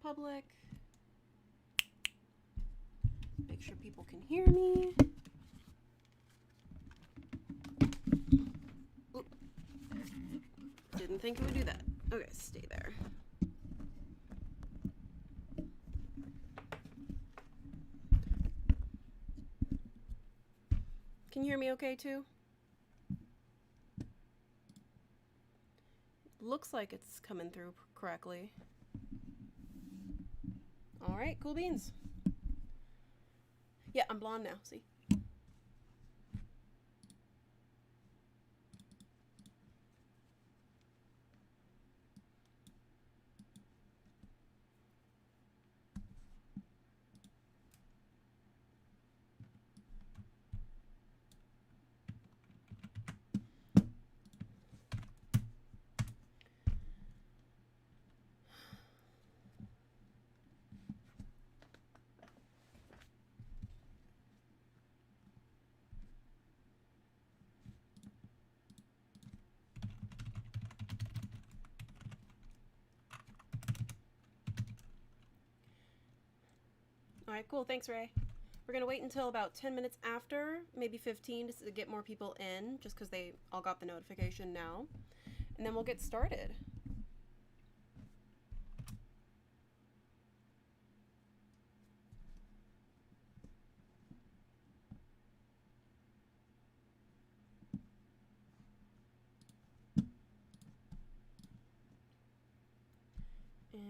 public. Make sure people can hear me. Oop. Didn't think it would do that. Okay, stay there. Can you hear me okay too? Looks like it's coming through correctly. All right, cool beans. Yeah, I'm blonde now, see? All right, cool. Thanks, Ray. We're going to wait until about 10 minutes after, maybe 15, just to get more people in, just because they all got the notification now. And then we'll get started. And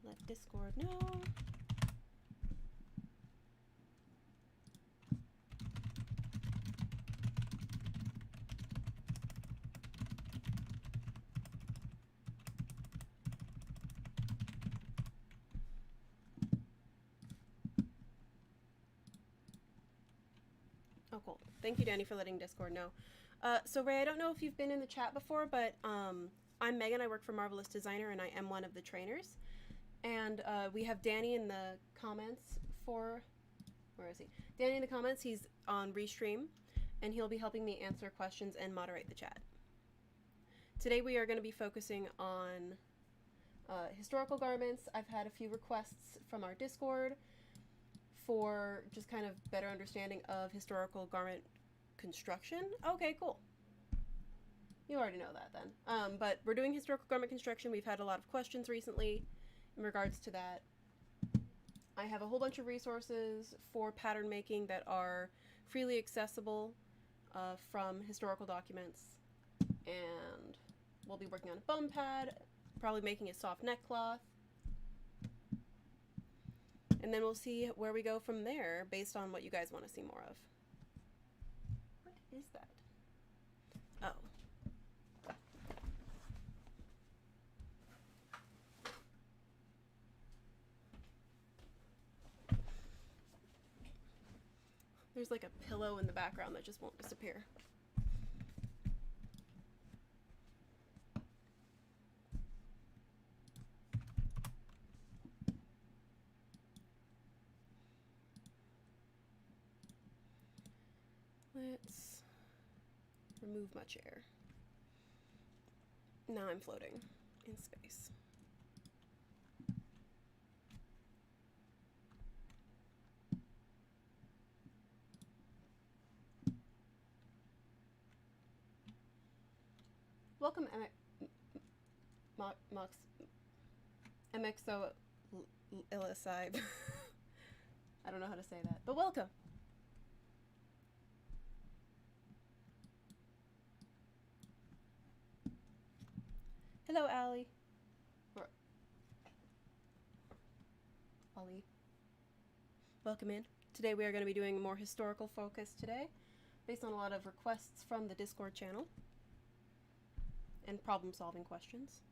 let Discord know. Oh, cool. Thank you, Danny, for letting Discord know. So, Ray, I don't know if you've been in the chat before, but I'm Megan. I work for Marvelous Designer, and I am one of the trainers. And we have Danny in the comments for... Where is he? Danny in the comments. He's on Restream, and he'll be helping me answer questions and moderate the chat. Today, we are going to be focusing on historical garments. I've had a few requests from our Discord for just kind of better understanding of historical garment construction. Okay, cool. You already know that then. But we're doing historical garment construction. We've had a lot of questions recently in regards to that. I have a whole bunch of resources for pattern making that are freely accessible from historical documents. And we'll be working on a bum pad, probably making a soft neckcloth. And then we'll see where we go from there based on what you guys want to see more of. What is that? Oh. There's like a pillow in the background that just won't disappear. Let's remove my chair. Now I'm floating in space. Welcome, MXO LSI. I don't know how to say that, but welcome. Hello, Allie. Or Ollie. Welcome in. Today we are going to be doing more historical focus today, based on a lot of requests from the Discord channel and problem-solving questions.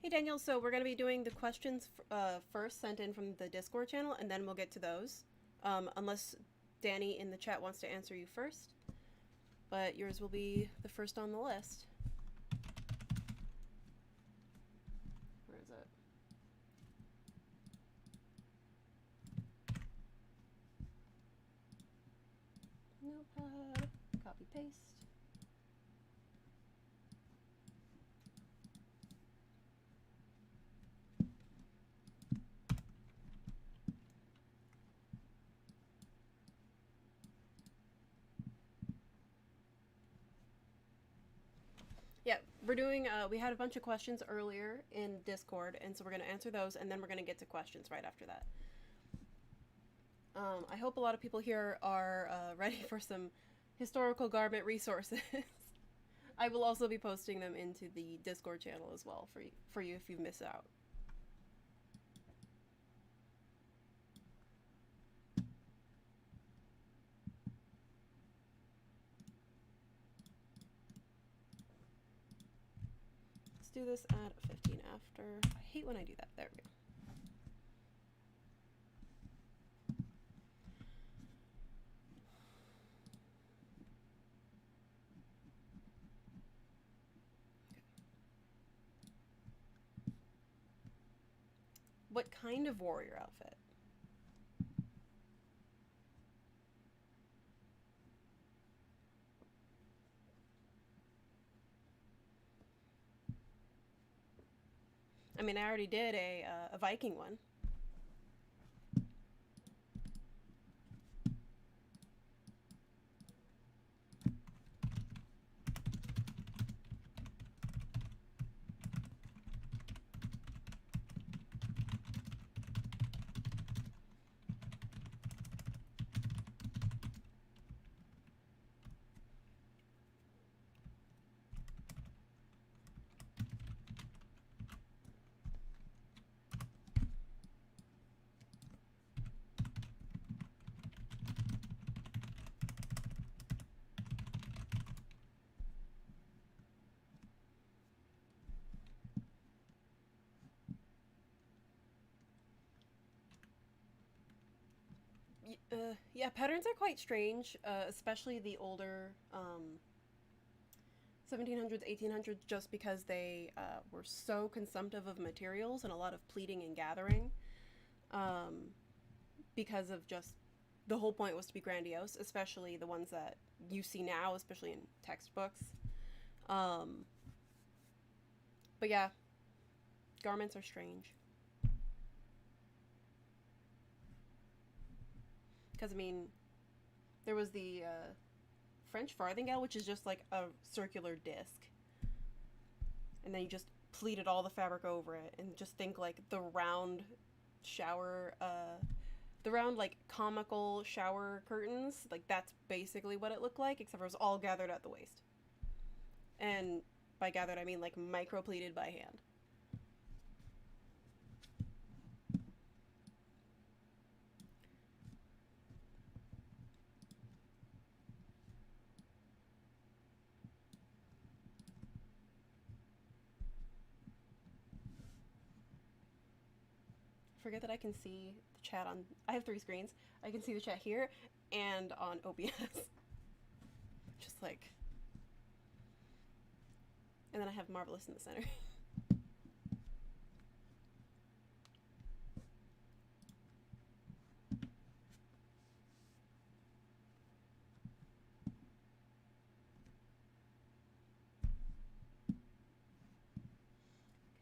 Hey Daniel, so we're going to be doing the questions first sent in from the Discord channel, and then we'll get to those. Unless Danny in the chat wants to answer you first. But yours will be the first on the list. Where is it? Notepad, copy paste. Yeah, we're doing, we had a bunch of questions earlier in Discord, and so we're going to answer those, and then we're going to get to questions right after that. I hope a lot of people here are ready for some historical garment resources. I will also be posting them into the Discord channel as well for you if you miss out. Let's do this at 15 after. I hate when I do that. There we go. What kind of warrior outfit? I mean, I already did a Viking one. Yeah, patterns are quite strange, especially the older 1700s, 1800s, just because they were so consumptive of materials and a lot of pleating and gathering, because of just the whole point was to be grandiose, especially the ones that you see now, especially in textbooks. But yeah, garments are strange. Because, I mean, there was the French farthingale, which is just like a circular disc. And then you just pleated all the fabric over it. And just think like the round shower, the round like comical shower curtains. Like that's basically what it looked like, except for it was all gathered at the waist. And by gathered, I mean like micro pleated by hand. Forget that I can see the chat on. I have 3 screens. I can see the chat here and on OBS. Just like. And then I have Marvelous in the center. Can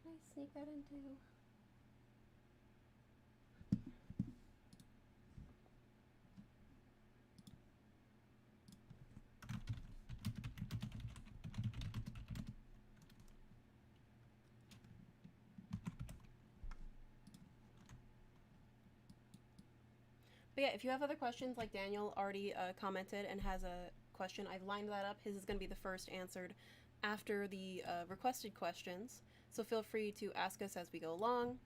I sneak that into? But yeah, if you have other questions, like Daniel already commented and has a question, I've lined that up. His is going to be the first answered after the requested questions. So feel free to ask us as we go along.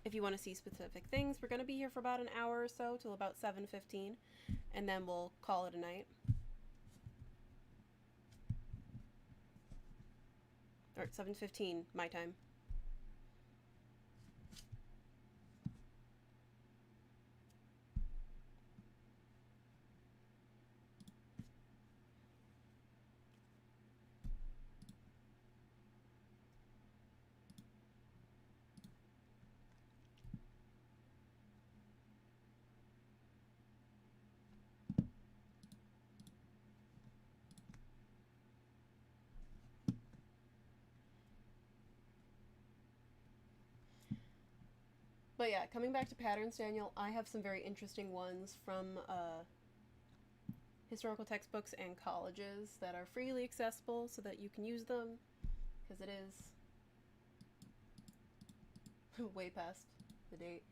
If you want to see specific things, we're going to be here for about an hour or so, till about 7:15, and then we'll call it a night. Or 7:15 my time. But yeah, coming back to patterns, Daniel, I have some very interesting ones from historical textbooks and colleges that are freely accessible so that you can use them, because it is way past the date.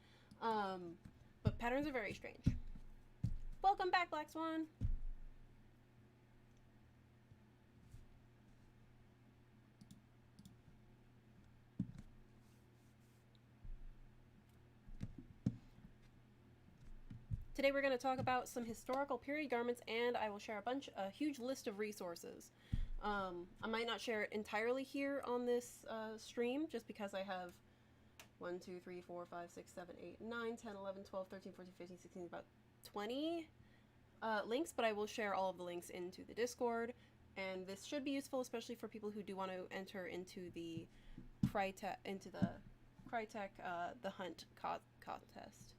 But patterns are very strange. Welcome back, Black Swan! Today we're going to talk about some historical period garments, and I will share a huge list of resources. I might not share it entirely here on this stream, just because I have 1, 2, 3, 4, 5, 6, 7, 8, 9, 10, 11, 12, 13, 14, 15, 16, about 20 links, but I will share all of the links into the Discord, and this should be useful, especially for people who do want to enter into the Crytek, the Hunt contest.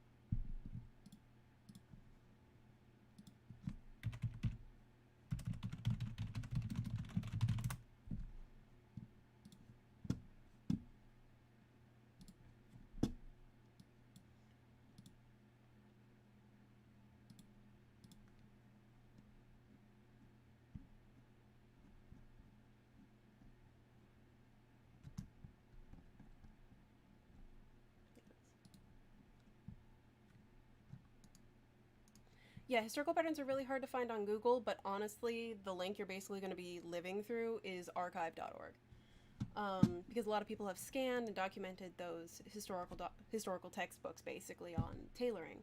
Yeah, historical patterns are really hard to find on Google, but honestly, the link you're basically going to be living through is archive.org. Because a lot of people have scanned and documented those historical textbooks basically on tailoring.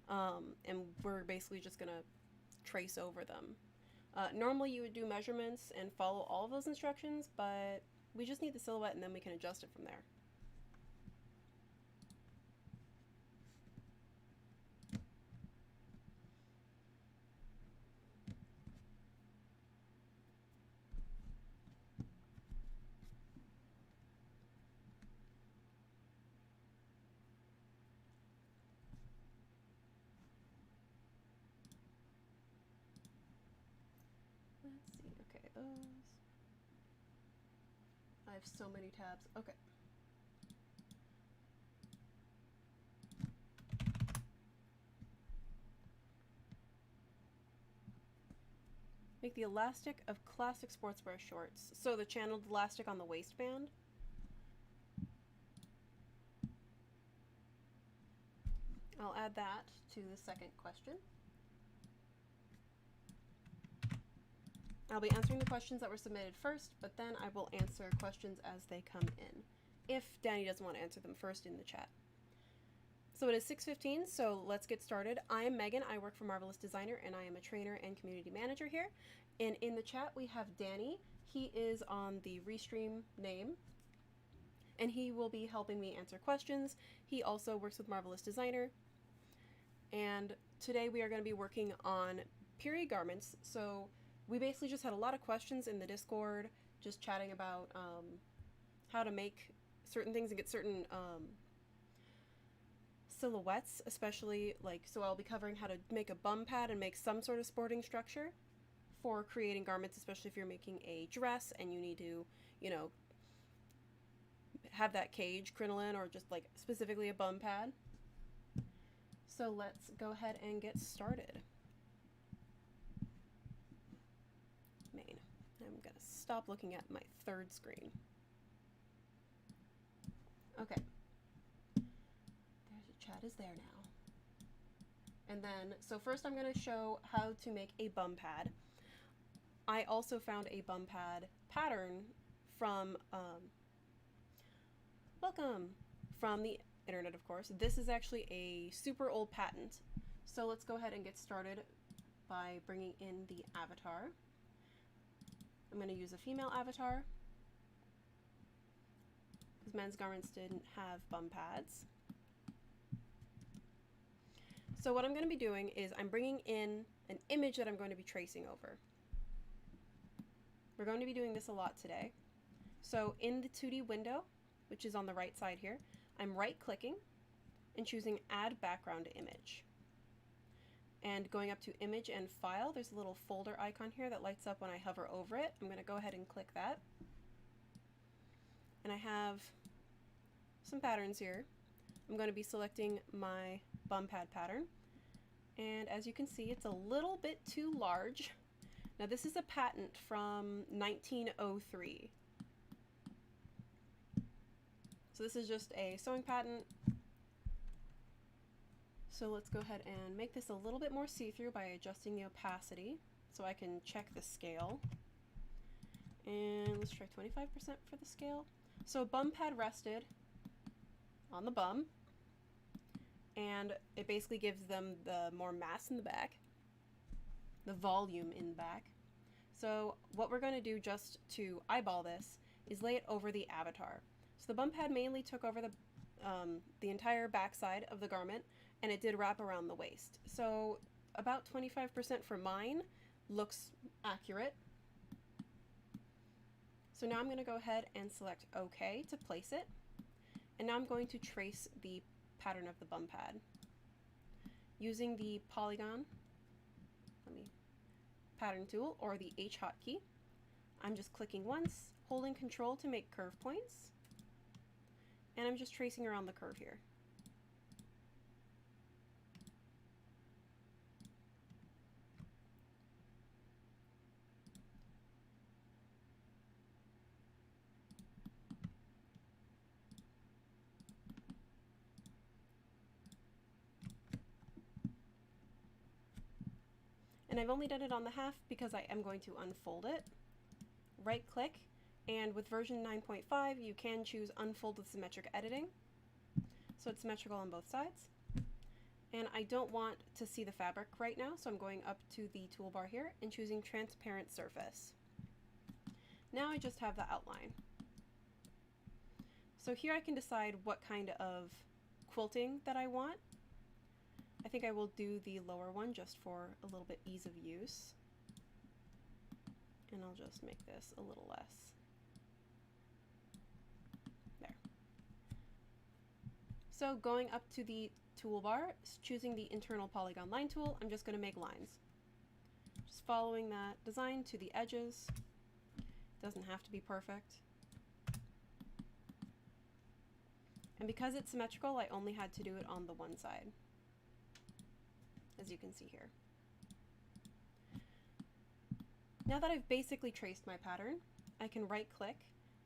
And we're basically just going to trace over them. Normally you would do measurements and follow all of those instructions, but we just need the silhouette and then we can adjust it from there. Let's see, okay, those. I have so many tabs, okay. Make the elastic of classic sportswear shorts. So the channeled elastic on the waistband. I'll add that to the second question. I'll be answering the questions that were submitted first, but then I will answer questions as they come in, if Danny doesn't want to answer them first in the chat. So it is 6:15, so let's get started. I am Megan, I work for Marvelous Designer, and I am a trainer and community manager here. And in the chat we have Danny. He is on the Restream name, and he will be helping me answer questions. He also works with Marvelous Designer. And today we are going to be working on period garments. So we basically just had a lot of questions in the Discord, just chatting about how to make certain things and get certain silhouettes, especially so I'll be covering how to make a bum pad and make some sort of sporting structure for creating garments, especially if you're making a dress and you need to, have that cage crinoline or just specifically a bum pad. So let's go ahead and get started. Main. I'm gonna stop looking at my third screen. Okay. There's a chat is there now. And then, so first I'm gonna show how to make a bum pad. I also found a bum pad pattern from, from the internet, of course. This is actually a super old patent. So let's go ahead and get started by bringing in the avatar. I'm going to use a female avatar because men's garments didn't have bum pads. So what I'm going to be doing is I'm bringing in an image that I'm going to be tracing over. We're going to be doing this a lot today. So in the 2D window, which is on the right side here, I'm right-clicking and choosing Add Background Image. And going up to Image and File, there's a little folder icon here that lights up when I hover over it. I'm going to go ahead and click that. And I have some patterns here. I'm going to be selecting my bum pad pattern, and as you can see, it's a little bit too large. Now this is a patent from 1903. So this is just a sewing patent. So let's go ahead and make this a little bit more see-through by adjusting the opacity so I can check the scale. And let's try 25% for the scale. So bum pad rested on the bum, and it basically gives them the more mass in the back, the volume in the back. So what we're going to do just to eyeball this is lay it over the avatar. So the bum pad mainly took over the entire back side of the garment, and it did wrap around the waist. So about 25% for mine looks accurate. So now I'm going to go ahead and select OK to place it. And now I'm going to trace the pattern of the bum pad. Using the Polygon pattern tool, or the H hotkey, I'm just clicking once, holding Control to make curve points, and I'm just tracing around the curve here. And I've only done it on the half because I am going to unfold it. Right click, and with version 9.5 you can choose unfold with symmetric editing, so it's symmetrical on both sides. And I don't want to see the fabric right now, so I'm going up to the toolbar here and choosing transparent surface. Now I just have the outline. So here I can decide what kind of quilting that I want. I think I will do the lower one just for a little bit ease of use. And I'll just make this a little less. There. So going up to the toolbar, choosing the internal polygon line tool, I'm just going to make lines. Just following that design to the edges. Doesn't have to be perfect. And because it's symmetrical, I only had to do it on the one side, as you can see here. Now that I've basically traced my pattern, I can right click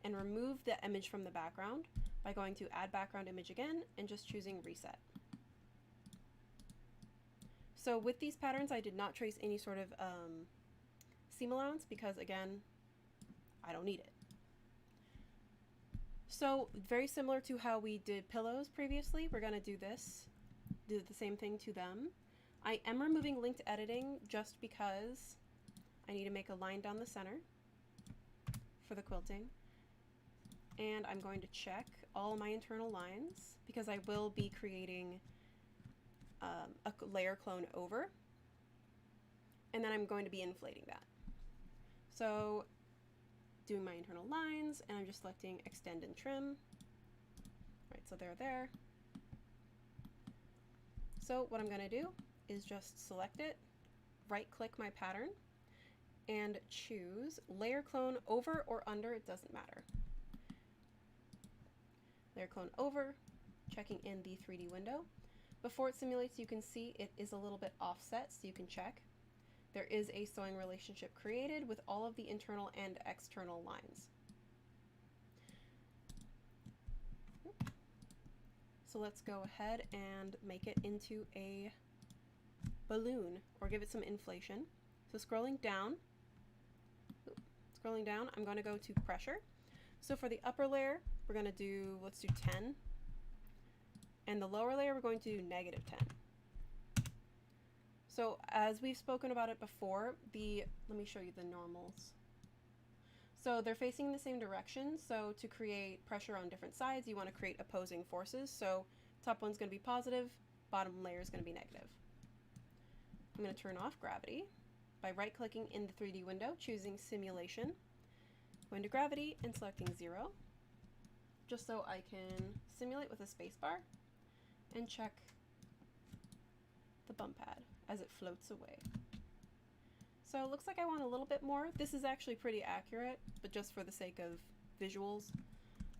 and remove the image from the background by going to Add Background Image again and just choosing Reset. So with these patterns I did not trace any sort of seam allowance because, again, I don't need it. So very similar to how we did pillows previously, we're going to do the same thing to them. I am removing linked editing just because I need to make a line down the center for the quilting. And I'm going to check all my internal lines because I will be creating a layer clone over, and then I'm going to be inflating that. So doing my internal lines, and I'm just selecting Extend and Trim. Right, so they're there. So what I'm going to do is just select it, right click my pattern, and choose Layer Clone Over or Under, it doesn't matter. Layer Clone Over, checking in the 3D window. Before it simulates, you can see it is a little bit offset, so you can check. There is a sewing relationship created with all of the internal and external lines. So let's go ahead and make it into a balloon, or give it some inflation. So scrolling down, I'm going to go to pressure. So for the upper layer, we're going to do, let's do 10. And the lower layer, we're going to do -10. So as we've spoken about it before, let me show you the normals. So they're facing the same direction, so to create pressure on different sides, you want to create opposing forces. So top one's going to be positive, bottom layer is going to be negative. I'm going to turn off gravity by right-clicking in the 3D window, choosing Simulation, going to Gravity, and selecting 0, just so I can simulate with a spacebar and check the bum pad as it floats away. So it looks like I want a little bit more. This is actually pretty accurate, but just for the sake of visuals,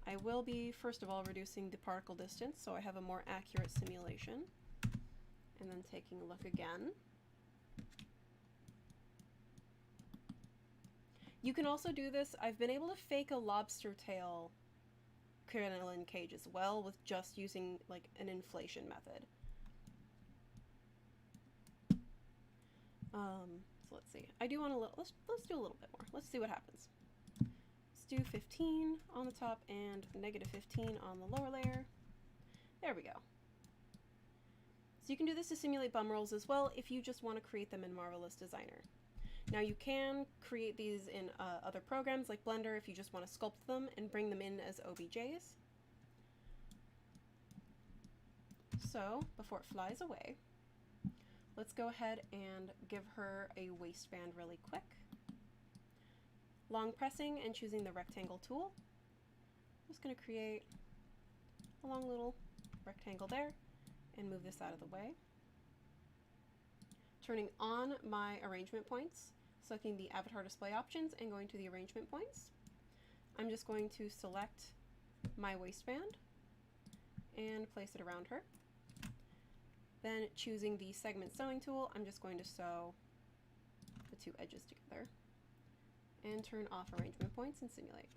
I will be, first of all, reducing the particle distance so I have a more accurate simulation, and then taking a look again. You can also do this. I've been able to fake a lobster tail crinoline cage as well with just using like an inflation method. So let's see. I do want to let's do a little bit more. Let's see what happens. Let's do 15 on the top and negative 15 on the lower layer. There we go. So you can do this to simulate bum rolls as well if you just want to create them in Marvelous Designer. Now you can create these in other programs like Blender if you just want to sculpt them and bring them in as OBJs. So before it flies away, let's go ahead and give her a waistband really quick. Long pressing and choosing the rectangle tool. I'm just going to create a long little rectangle there and move this out of the way. Turning on my arrangement points, selecting the avatar display options and going to the arrangement points. I'm just going to select my waistband and place it around her. Then choosing the segment sewing tool, I'm just going to sew the two edges together and turn off arrangement points and simulate.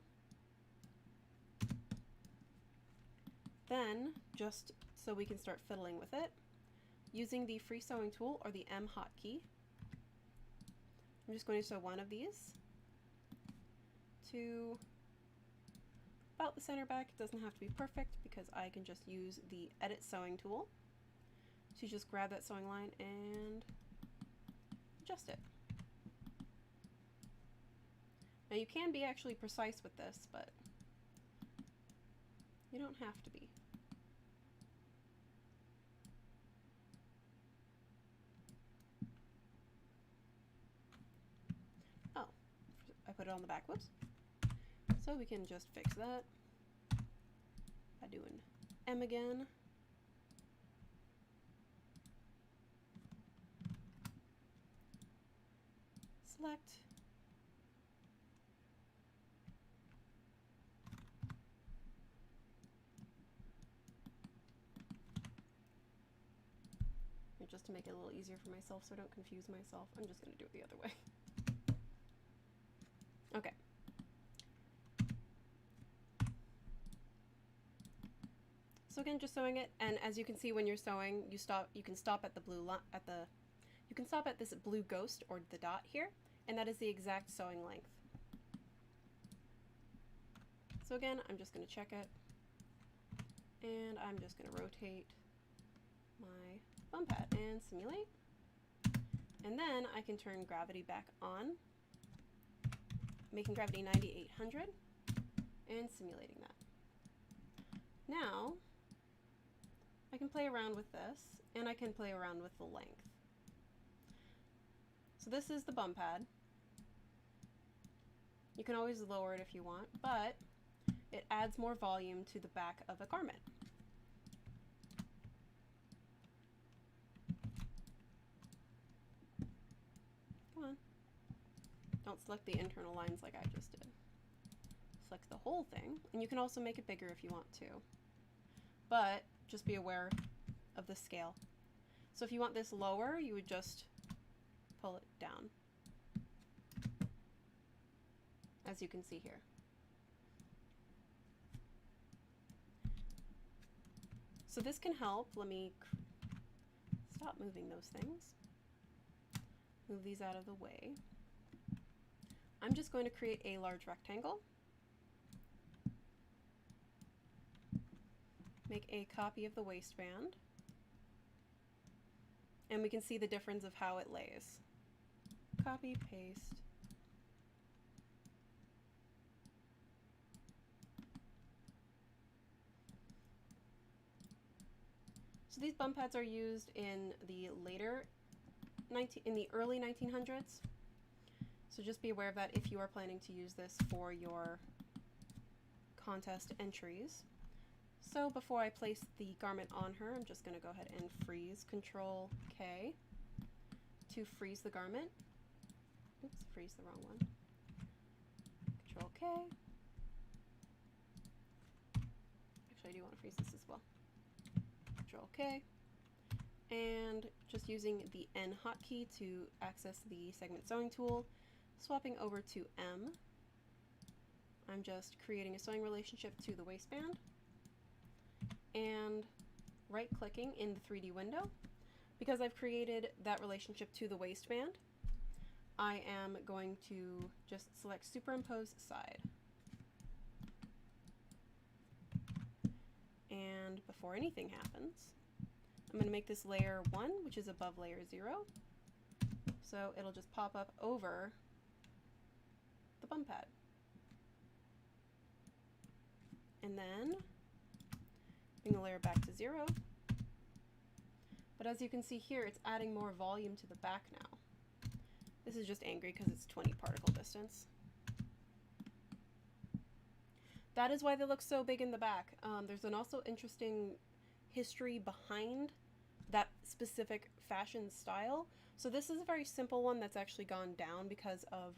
Then, just so we can start fiddling with it, using the free sewing tool or the M hotkey, I'm just going to sew one of these to about the center back. It doesn't have to be perfect because I can just use the edit sewing tool to just grab that sewing line and adjust it. Now you can be actually precise with this, but you don't have to be. Oh, I put it on the back, whoops. So we can just fix that by doing M again. Select. And just to make it a little easier for myself so I don't confuse myself, I'm just going to do it the other way. Okay. So again, just sewing it, and as you can see when you're sewing, you can stop at the blue you can stop at this blue ghost or the dot here, and that is the exact sewing length. So again, I'm just going to check it, and I'm just going to rotate my bum pad and simulate, and then I can turn gravity back on, making gravity 9800 and simulating that. Now I can play around with this, and I can play around with the length. So this is the bum pad. You can always lower it if you want, but it adds more volume to the back of a garment. Come on. Don't select the internal lines like I just did. Select the whole thing, and you can also make it bigger if you want to. But just be aware of the scale. So if you want this lower, you would just pull it down, as you can see here. So this can help. Let me stop moving those things. Move these out of the way. I'm just going to create a large rectangle. Make a copy of the waistband. And we can see the difference of how it lays. Copy, paste. So these bum pads are used in the early 1900s. So just be aware of that if you are planning to use this for your contest entries. So before I place the garment on her, I'm just going to go ahead and freeze, Control K to freeze the garment. Oops, freeze the wrong one. Control K. Actually, I do want to freeze this as well. Control K. And just using the N hotkey to access the segment sewing tool, swapping over to M. I'm just creating a sewing relationship to the waistband and right-clicking in the 3D window. Because I've created that relationship to the waistband, I am going to just select Superimpose Side. And before anything happens, I'm going to make this layer 1, which is above layer 0. So it'll just pop up over the bum pad. And then bring the layer back to 0. But as you can see here, it's adding more volume to the back now. This is just angry because it's 20 particle distance. That is why they look so big in the back. There's an also interesting history behind that specific fashion style. So this is a very simple one that's actually gone down because of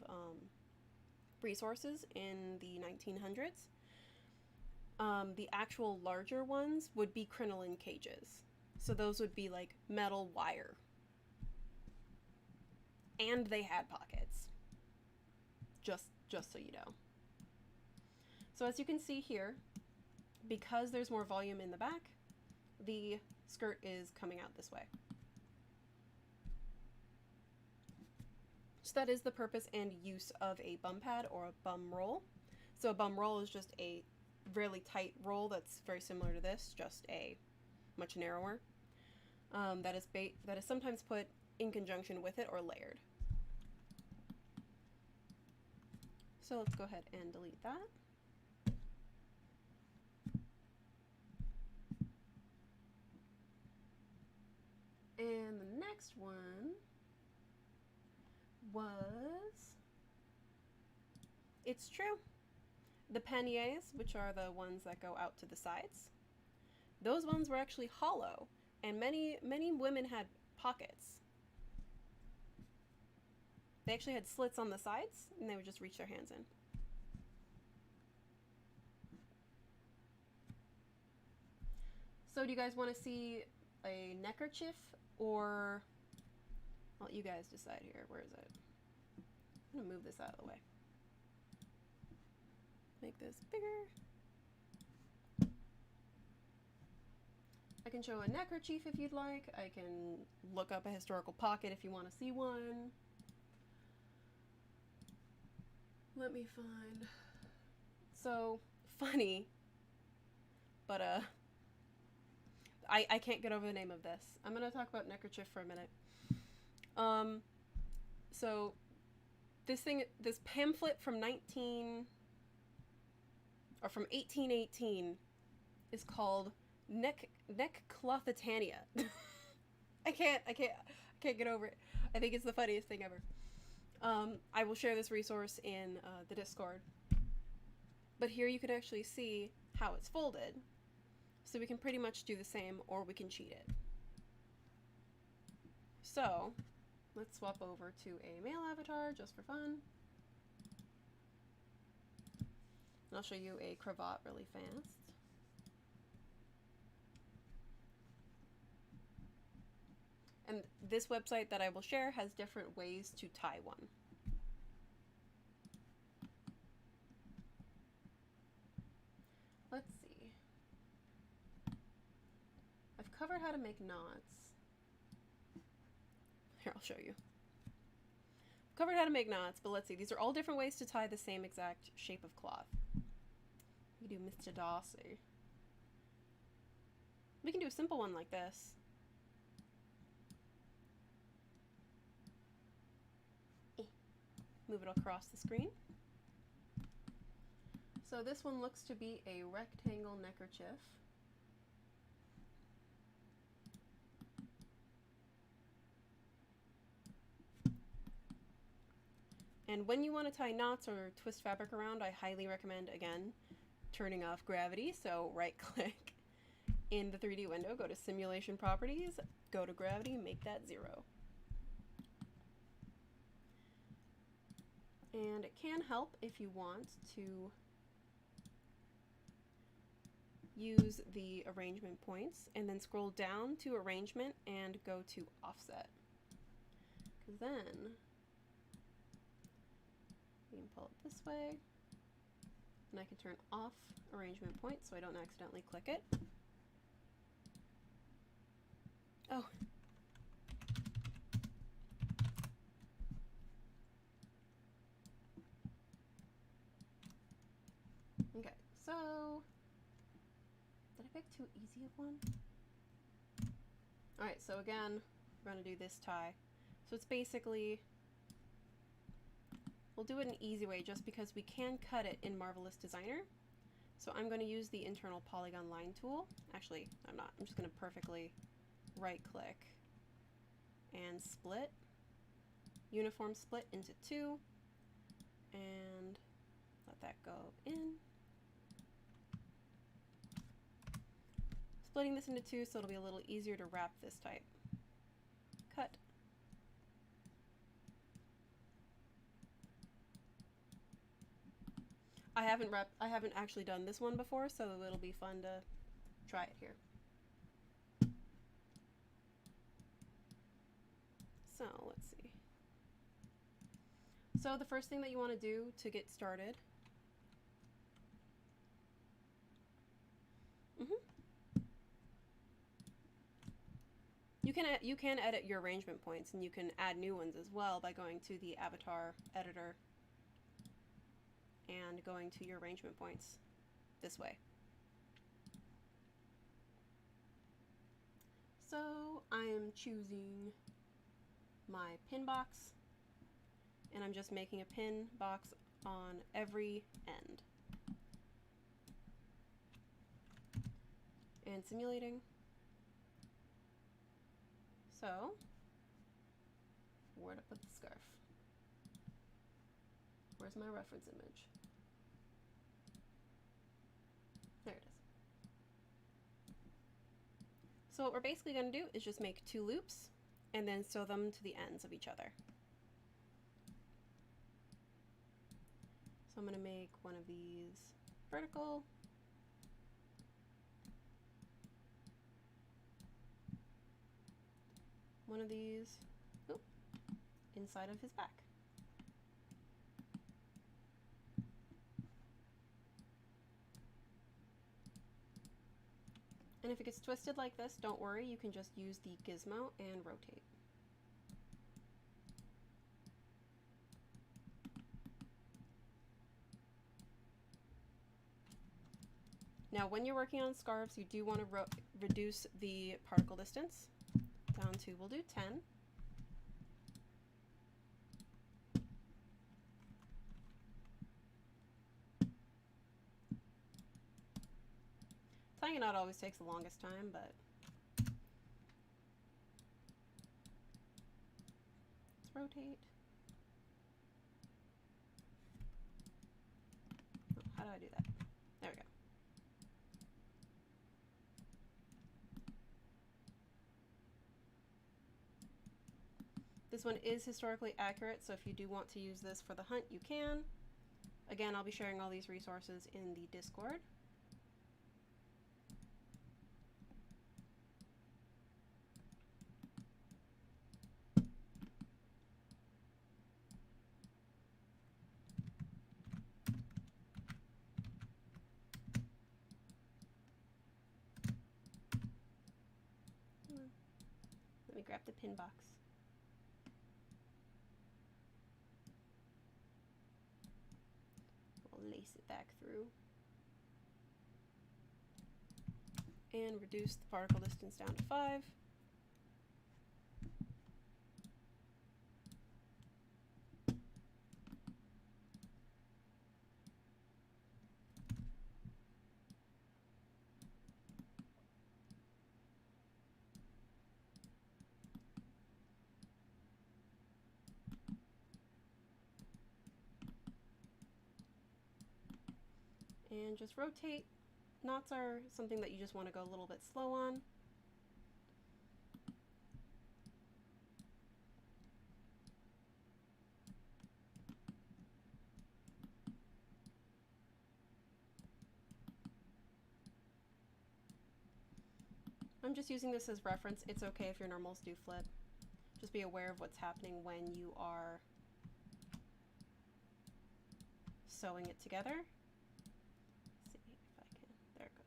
resources in the 1900s. The actual larger ones would be crinoline cages. So those would be like metal wire. And they had pockets. Just so you know. So as you can see here, because there's more volume in the back, the skirt is coming out this way. So that is the purpose and use of a bum pad or a bum roll. So a bum roll is just a really tight roll that's very similar to this, just a much narrower. That is sometimes put in conjunction with it or layered. So let's go ahead and delete that. And the next one was, it's true, the panniers, which are the ones that go out to the sides. Those ones were actually hollow, and many women had pockets. They actually had slits on the sides, and they would just reach their hands in. So do you guys want to see a neckerchief, or I'll let you guys decide here. Where is it? I'm gonna move this out of the way. Make this bigger. I can show a neckerchief if you'd like. I can look up a historical pocket if you want to see one. Let me find. So funny, but I can't get over the name of this. I'm gonna talk about neckerchief for a minute. So this pamphlet from 1818 is called Neckclothitania. I can't get over it. I think it's the funniest thing ever. I will share this resource in the Discord. But here you can actually see how it's folded. So we can pretty much do the same, or we can cheat it. So let's swap over to a male avatar just for fun. And I'll show you a cravat really fast. And this website that I will share has different ways to tie one. Let's see. I've covered how to make knots. Here, I'll show you. I've covered how to make knots, but let's see. These are all different ways to tie the same exact shape of cloth. We can do Mr. Darcy. We can do a simple one like this. Move it across the screen. So this one looks to be a rectangle neckerchief. And when you want to tie knots or twist fabric around, I highly recommend, again, turning off gravity. So right click in the 3D window, go to Simulation Properties, go to Gravity, make that 0. And it can help if you want to use the arrangement points and then scroll down to arrangement and go to offset. Because then we can pull it this way and I can turn off arrangement points so I don't accidentally click it. Oh. Okay, so did I pick too easy of one? Alright, so again, we're going to do this tie. So it's basically, we'll do it an easy way just because we can cut it in Marvelous Designer. So I'm going to use the internal polygon line tool. Actually, I'm not. I'm just going to perfectly right click and split, uniform split into two, and let that go in. Splitting this into two so it'll be a little easier to wrap this type. Cut. I haven't actually done this one before, so it'll be fun to try it here. So let's see. So the first thing that you want to do to get started, you can edit your arrangement points, and you can add new ones as well by going to the avatar editor and going to your arrangement points this way. So I'm choosing my pin box, and I'm just making a pin box on every end and simulating. So where to put the scarf? Where's my reference image? There it is. So what we're basically going to do is just make two loops and then sew them to the ends of each other. So I'm going to make one of these vertical, one of these inside of his back. And if it gets twisted like this, don't worry, you can just use the gizmo and rotate. Now when you're working on scarves, you do want to reduce the particle distance down to, we'll do 10. Tying a knot always takes the longest time, but let's rotate. Oh, how do I do that? There we go. This one is historically accurate, so if you do want to use this for the hunt, you can. Again, I'll be sharing all these resources in the Discord. Let me grab the pin box. We'll lace it back through and reduce the particle distance down to 5. And just rotate. Knots are something that you just want to go a little bit slow on. I'm just using this as reference. It's okay if your normals do flip. Just be aware of what's happening when you are sewing it together. Let's see if I can. There it goes.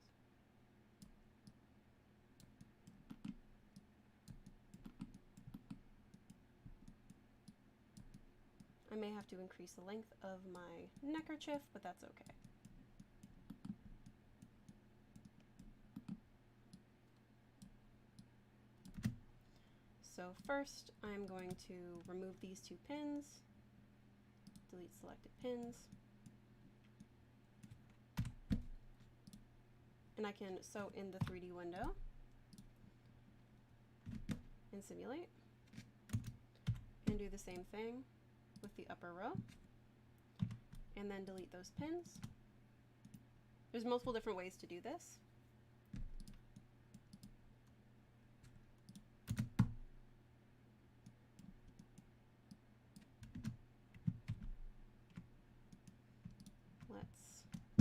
I may have to increase the length of my neckerchief, but that's okay. So first, I'm going to remove these two pins, delete selected pins, and I can sew in the 3D window and simulate, and do the same thing with the upper row, and then delete those pins. There's multiple different ways to do this.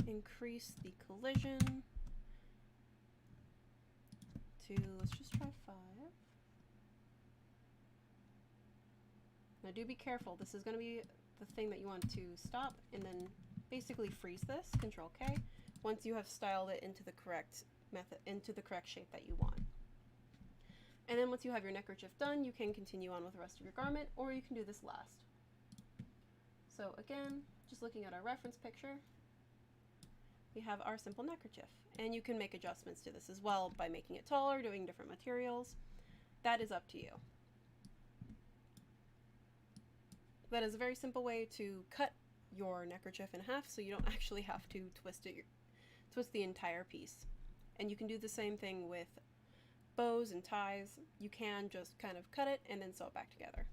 Increase the collision to, let's just try 5. Now do be careful, this is going to be the thing that you want to stop and then basically freeze this, Control K, once you have styled it into the correct method, into the correct shape that you want. And then once you have your neckerchief done, you can continue on with the rest of your garment, or you can do this last. So again, just looking at our reference picture, we have our simple neckerchief, and you can make adjustments to this as well by making it taller, doing different materials. That is up to you. That is a very simple way to cut your neckerchief in half so you don't actually have to twist the entire piece. And you can do the same thing with bows and ties. You can just kind of cut it and then sew it back together.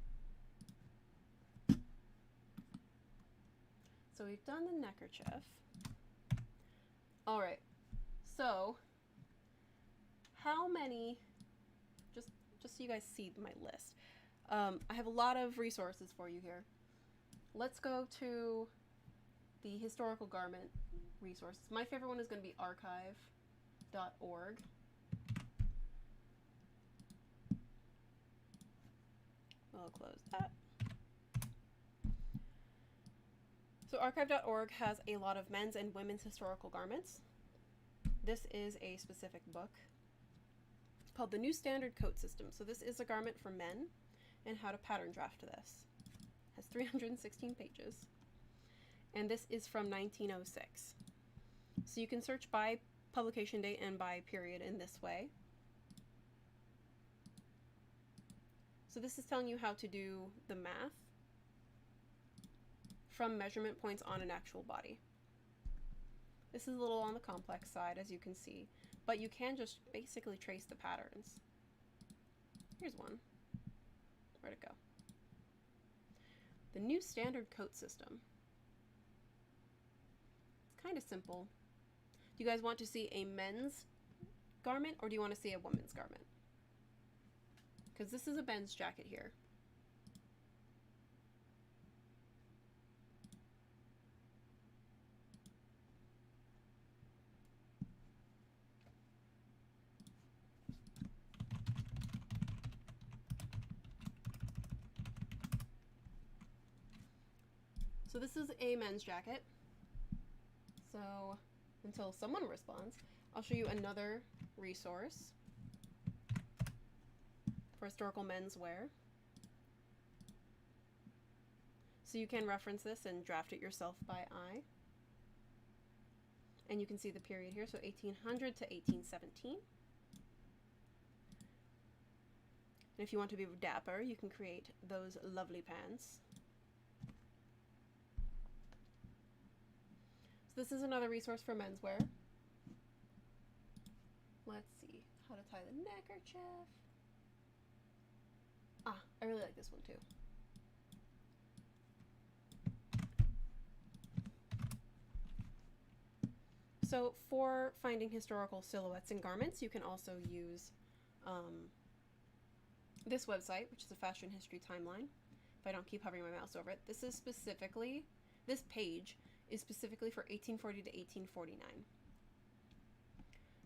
So we've done the neckerchief. All right, so how many, just so you guys see my list, I have a lot of resources for you here. Let's go to the historical garment resources. My favorite one is going to be archive.org. I'll close that. So archive.org has a lot of men's and women's historical garments. This is a specific book called the New Standard Coat System. So this is a garment for men and how to pattern draft this. It has 316 pages. And this is from 1906. So you can search by publication date and by period in this way. So this is telling you how to do the math from measurement points on an actual body. This is a little on the complex side, as you can see, but you can just basically trace the patterns. Here's one. Where'd it go? The New Standard Coat System. It's kind of simple. Do you guys want to see a men's garment or do you want to see a woman's garment? Because this is a men's jacket here. So this is a men's jacket. So until someone responds, I'll show you another resource for historical menswear. So you can reference this and draft it yourself by eye. And you can see the period here, so 1800 to 1817. And if you want to be dapper, you can create those lovely pants. So this is another resource for menswear. Let's see, how to tie the neckerchief. Ah, I really like this one too. So for finding historical silhouettes and garments, you can also use this website, which is a fashion history timeline. If I don't keep hovering my mouse over it, this page is specifically for 1840 to 1849.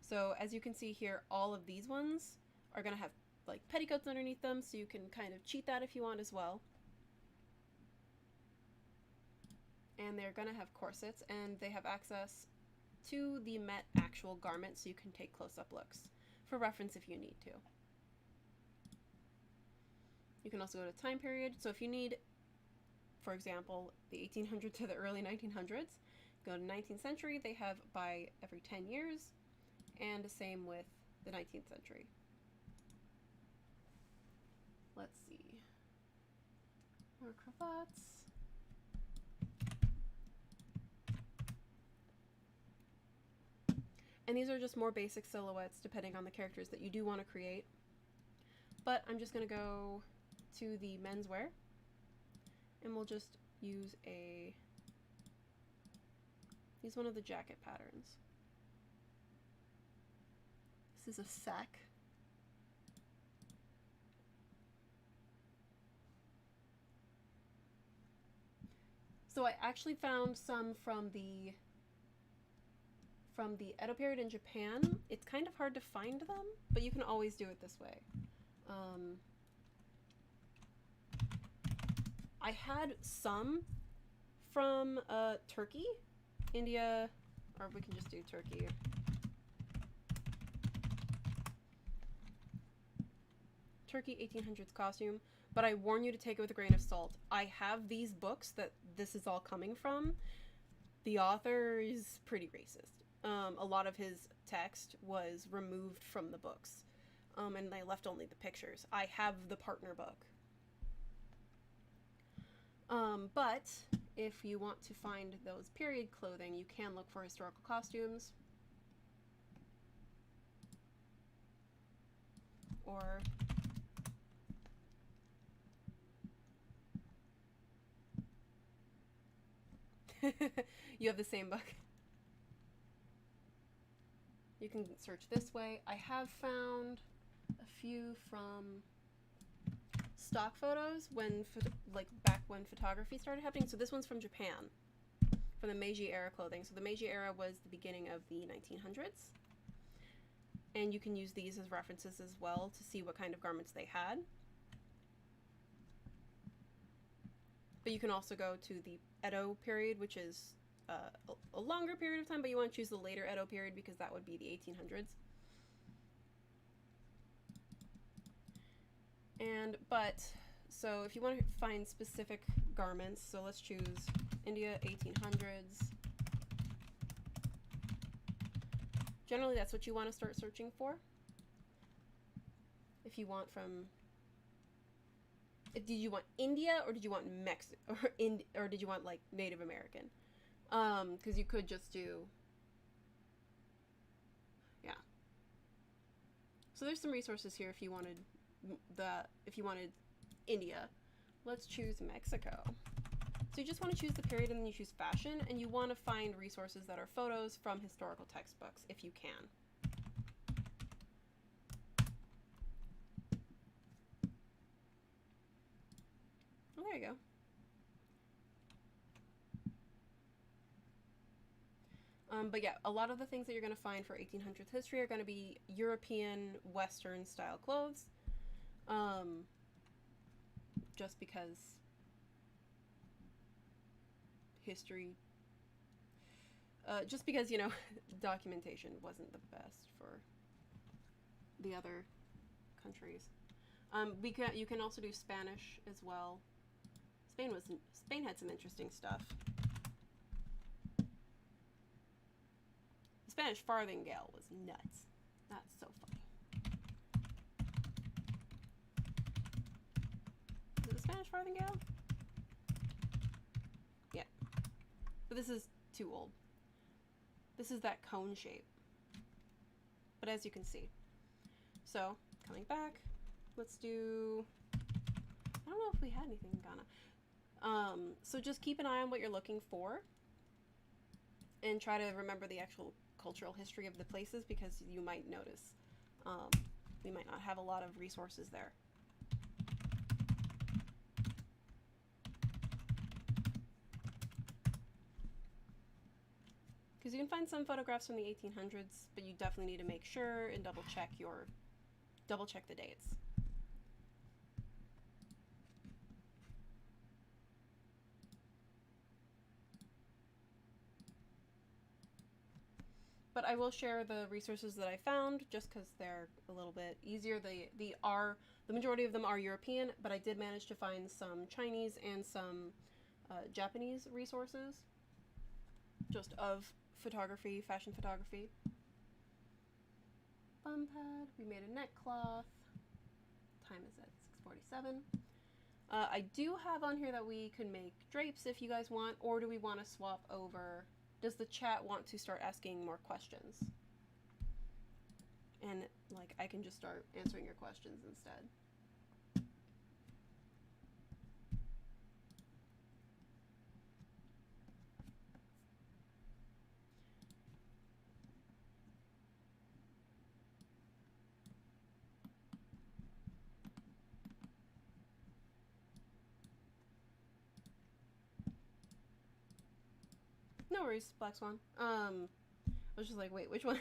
So as you can see here, all of these ones are going to have like petticoats underneath them, so you can kind of cheat that if you want as well. And they're going to have corsets, and they have access to the Met actual garment, so you can take close-up looks for reference if you need to. You can also go to time period. So if you need, for example, the 1800s to the early 1900s, go to 19th century. They have by every 10 years, and the same with the 19th century. Let's see. More cravats. And these are just more basic silhouettes depending on the characters that you do want to create. But I'm just going to go to the menswear, and we'll just use one of the jacket patterns. This is a sack. So I actually found some from the Edo period in Japan. It's kind of hard to find them, but you can always do it this way. I had some from Turkey, India, or we can just do Turkey. Turkey 1800s costume, but I warn you to take it with a grain of salt. I have these books that this is all coming from. The author is pretty racist. A lot of his text was removed from the books, and they left only the pictures. I have the partner book. But if you want to find those period clothing, you can look for historical costumes, or you have the same book. You can search this way. I have found a few from stock photos back when photography started happening. So this one's from Japan, from the Meiji era clothing. So the Meiji era was the beginning of the 1900s. And you can use these as references as well to see what kind of garments they had. But you can also go to the Edo period, which is a longer period of time, but you want to choose the later Edo period because that would be the 1800s. So if you want to find specific garments, so let's choose India 1800s. Generally, that's what you want to start searching for. If you want did you want India, or did you want Mexico, or did you want like Native American? Because you could just do, yeah. So there's some resources here if you wanted India. Let's choose Mexico. So you just want to choose the period, and then you choose fashion, and you want to find resources that are photos from historical textbooks if you can. Oh, there you go. But yeah, a lot of the things that you're going to find for 1800s history are going to be European, Western style clothes. Just because history, you know, documentation wasn't the best for the other countries. You can also do Spanish as well. Spain had some interesting stuff. The Spanish farthingale was nuts. That's so funny. Is it the Spanish farthingale? Yeah. But this is too old. This is that cone shape. But as you can see. So, coming back, let's do, I don't know if we had anything in Ghana. So just keep an eye on what you're looking for and try to remember the actual cultural history of the places, because you might notice we might not have a lot of resources there. because you can find some photographs from the 1800s, but you definitely need to make sure and double check the dates. But I will share the resources that I found just because they're a little bit easier. The majority of them are European, but I did manage to find some Chinese and some Japanese resources just of photography, fashion photography. Bum pad, we made a neck cloth. Time is at 6:47. I do have on here that we can make drapes if you guys want, or do we want to swap over? Does the chat want to start asking more questions? And like I can just start answering your questions instead. No worries, Black Swan. I was just like, wait, which one?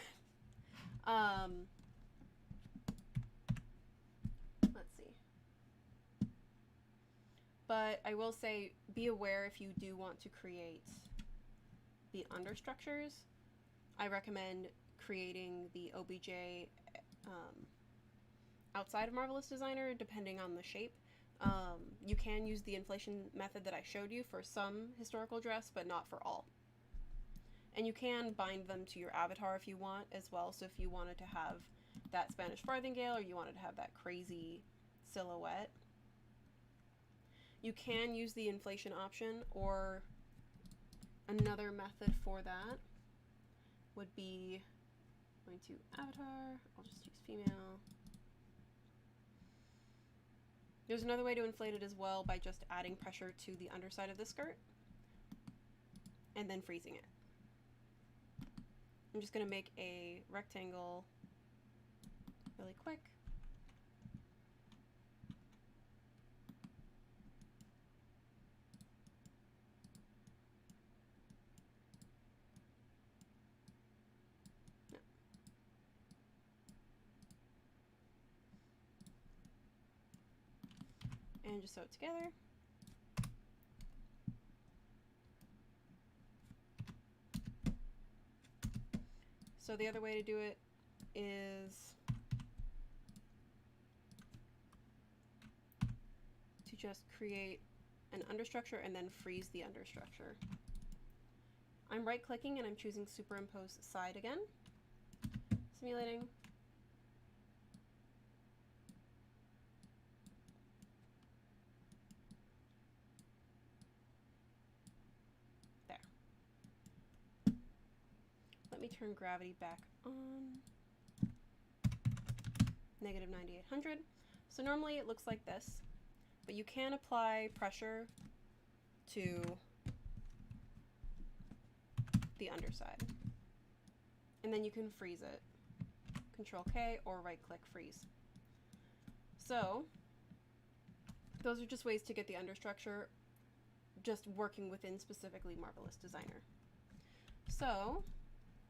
Let's see. But I will say, be aware if you do want to create the understructures. I recommend creating the OBJ outside of Marvelous Designer, depending on the shape. You can use the inflation method that I showed you for some historical dress, but not for all. And you can bind them to your avatar if you want as well. So if you wanted to have that Spanish farthingale or you wanted to have that crazy silhouette, you can use the inflation option, or another method for that would be going to avatar. I'll just use female. There's another way to inflate it as well by just adding pressure to the underside of the skirt and then freezing it. I'm just going to make a rectangle really quick. No. And just sew it together. So the other way to do it is to just create an understructure and then freeze the understructure. I'm right clicking and I'm choosing superimpose side again, simulating. Let me turn gravity back on. Negative 9800. So normally it looks like this, but you can apply pressure to the underside. And then you can freeze it. Control K or right click freeze. So those are just ways to get the understructure just working within specifically Marvelous Designer. So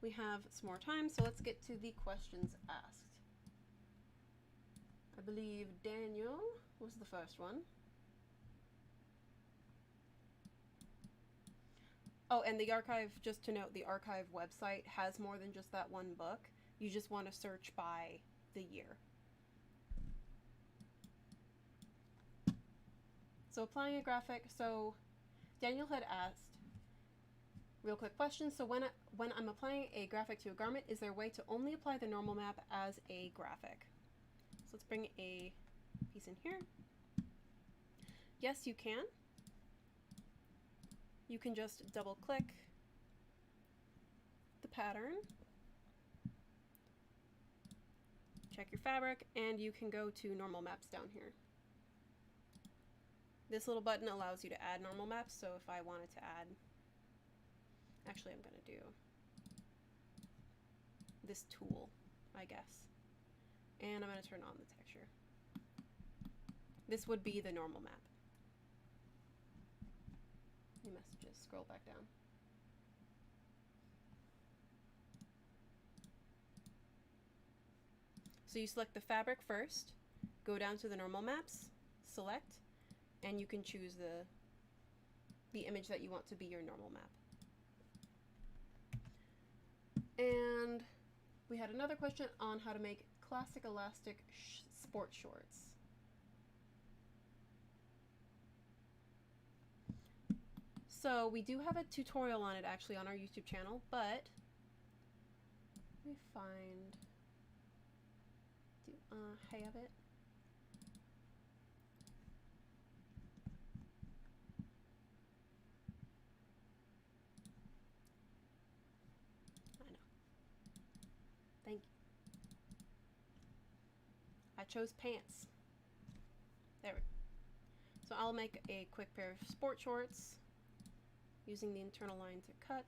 we have some more time, so let's get to the questions asked. I believe Daniel was the first one. Oh, and the archive, just to note, the archive website has more than just that one book. You just want to search by the year. So applying a graphic, so Daniel had asked, real quick question, so when I'm applying a graphic to a garment, is there a way to only apply the normal map as a graphic? So let's bring a piece in here. Yes, you can. You can just double click the pattern, check your fabric, and you can go to normal maps down here. This little button allows you to add normal maps, so if I wanted to add, actually I'm going to do this tool, I guess, and I'm going to turn on the texture. This would be the normal map. New messages, scroll back down. So you select the fabric first, go down to the normal maps, select, and you can choose the image that you want to be your normal map. And we had another question on how to make classic elastic sport shorts. So we do have a tutorial on it actually on our YouTube channel, but let me find, I have it. I know. Thank you. I chose pants. There we go. So I'll make a quick pair of sport shorts using the internal line to cut.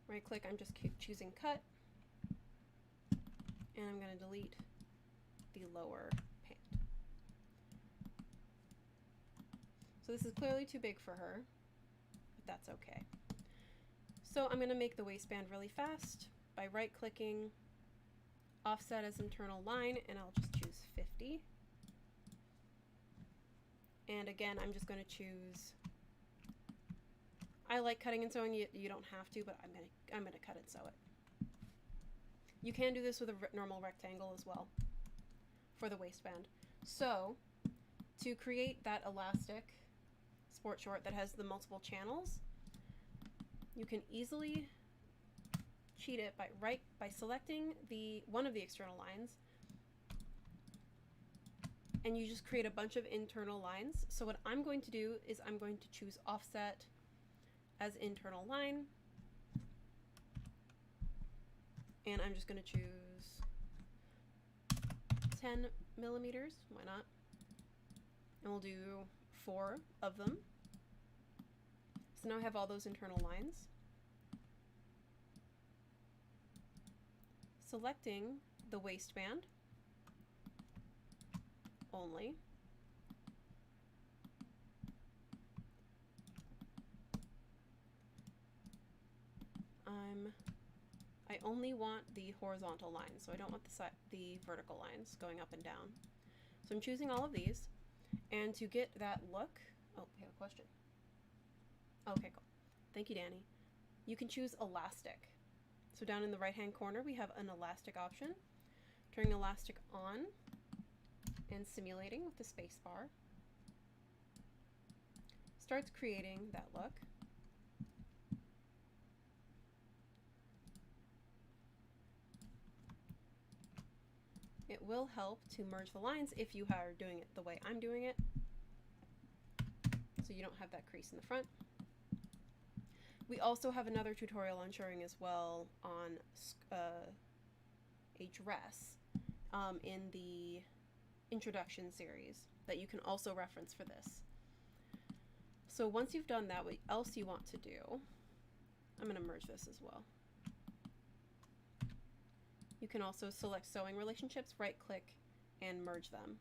Right click, I'm just choosing cut, and I'm going to delete the lower pant. So this is clearly too big for her, but that's okay. So I'm going to make the waistband really fast by right clicking, offset as internal line, and I'll just choose 50. And again, I'm just going to choose, I like cutting and sewing, you don't have to, but I'm gonna cut and sew it. You can do this with a normal rectangle as well for the waistband. So to create that elastic sport short that has the multiple channels, you can easily cheat it by selecting one of the external lines, and you just create a bunch of internal lines. So what I'm going to do is I'm going to choose offset as internal line, and I'm just going to choose 10 millimeters, why not, and we'll do 4 of them. So now I have all those internal lines. Selecting the waistband only, I only want the horizontal lines, so I don't want the vertical lines going up and down. So I'm choosing all of these, and to get that look, oh, we have a question. Okay, cool. Thank you, Danny. You can choose elastic. So down in the right-hand corner, we have an elastic option. Turning elastic on and simulating with the space bar starts creating that look. It will help to merge the lines if you are doing it the way I'm doing it, so you don't have that crease in the front. We also have another tutorial on shirring as well on a dress in the introduction series that you can also reference for this. So once you've done that, what else you want to do, I'm going to merge this as well. You can also select sewing relationships, right click, and merge them,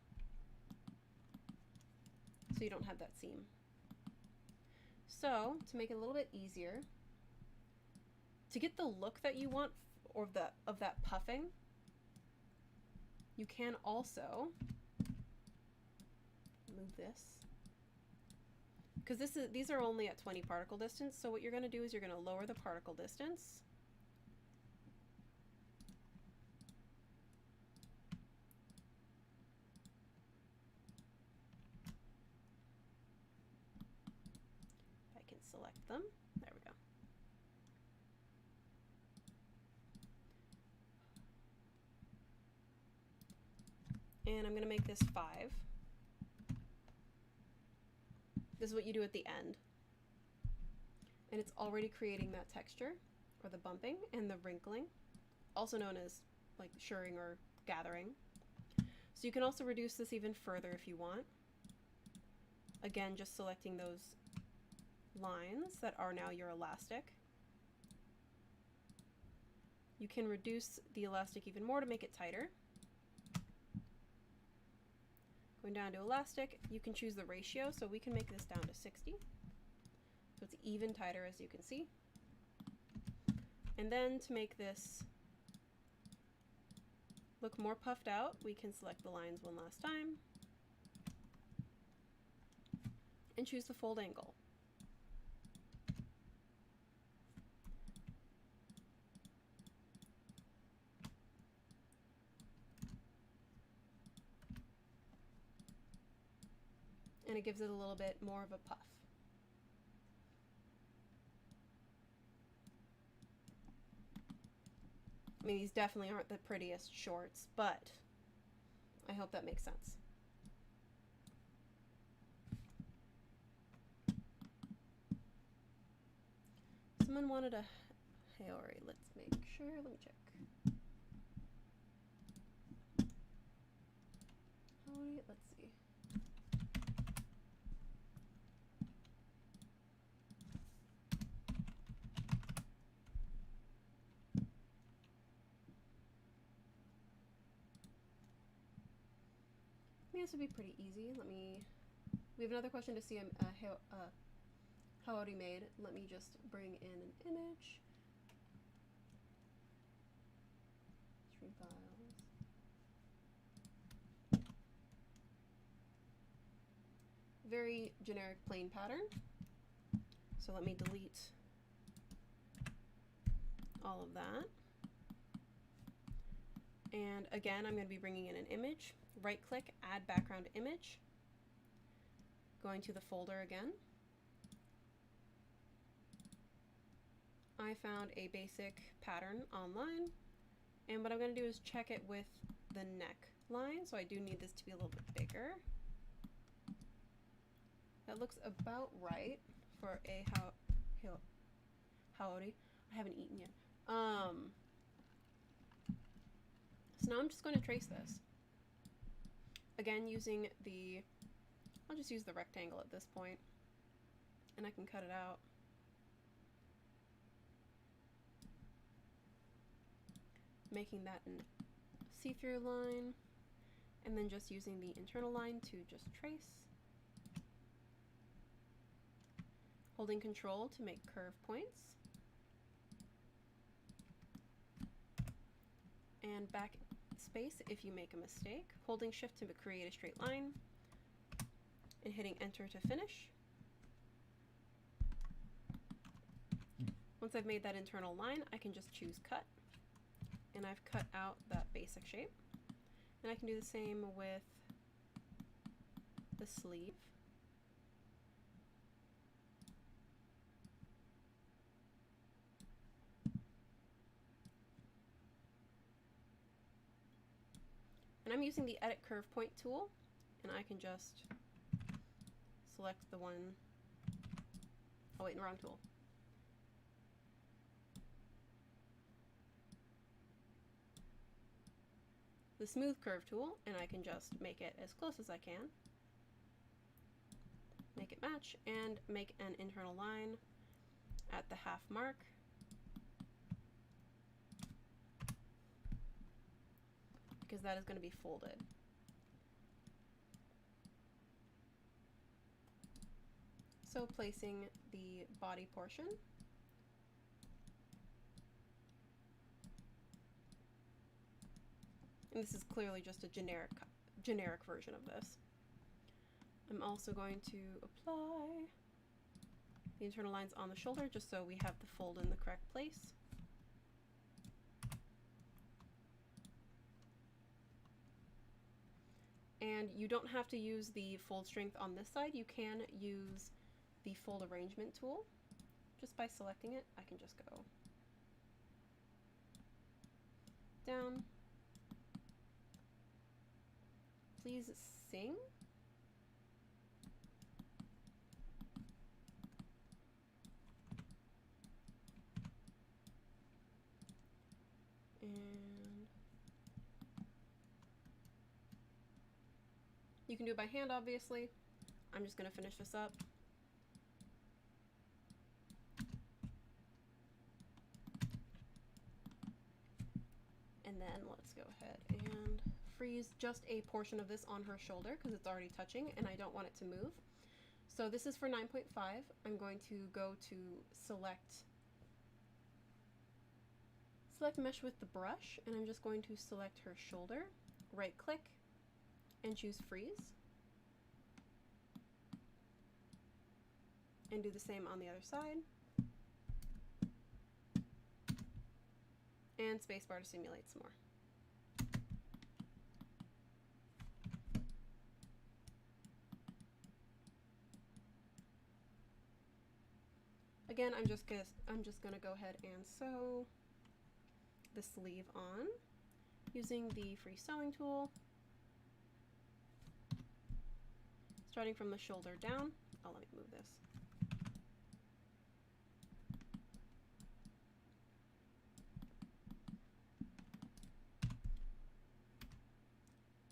so you don't have that seam. So to make it a little bit easier, to get the look that you want of that puffing, you can also move this, because these are only at 20 particle distance. So what you're going to do is you're going to lower the particle distance. Select them. There we go. And I'm going to make this 5. This is what you do at the end. And it's already creating that texture, or the bumping and the wrinkling, also known as like shirring or gathering. So you can also reduce this even further if you want. Again, just selecting those lines that are now your elastic. You can reduce the elastic even more to make it tighter. Going down to elastic, you can choose the ratio, so we can make this down to 60. So it's even tighter, as you can see. And then to make this look more puffed out, we can select the lines one last time and choose the fold angle. And it gives it a little bit more of a puff. I mean, these definitely aren't the prettiest shorts, but I hope that makes sense. Someone wanted a, hey, alright, let's make sure, let me check. Alright, let's see. I think this would be pretty easy. We have another question to see how already made. Let me just bring in an image. Stream files. Very generic plain pattern. So let me delete all of that. And again, I'm going to be bringing in an image. Right click, add background image. Going to the folder again. I found a basic pattern online, and what I'm going to do is check it with the neck line, so I do need this to be a little bit bigger. That looks about right for a howdy. I haven't eaten yet. So now I'm just going to trace this. Again, using the, I'll just use the rectangle at this point, and I can cut it out. Making that a see-through line, and then just using the internal line to just trace. Holding Control to make curve points. And backspace if you make a mistake. Holding Shift to create a straight line. And hitting Enter to finish. Once I've made that internal line, I can just choose Cut. And I've cut out that basic shape. And I can do the same with the sleeve. And I'm using the Edit Curve Point tool, and I can just select the one, oh wait, wrong tool. The Smooth Curve tool, and I can just make it as close as I can. Make it match, and make an internal line at the half mark. Because that is going to be folded. So placing the body portion. And this is clearly just a generic version of this. I'm also going to apply the internal lines on the shoulder just so we have the fold in the correct place. And you don't have to use the fold strength on this side. You can use the fold arrangement tool. Just by selecting it, I can just go down. Please sing. And you can do it by hand, obviously. I'm just going to finish this up. And then let's go ahead and freeze just a portion of this on her shoulder because it's already touching and I don't want it to move. So this is for 9.5. I'm going to go to select mesh with the brush, and I'm just going to select her shoulder, right click, and choose freeze. And do the same on the other side. And spacebar to simulate some more. Again, I'm just gonna go ahead and sew the sleeve on using the free sewing tool, starting from the shoulder down. Oh, let me move this.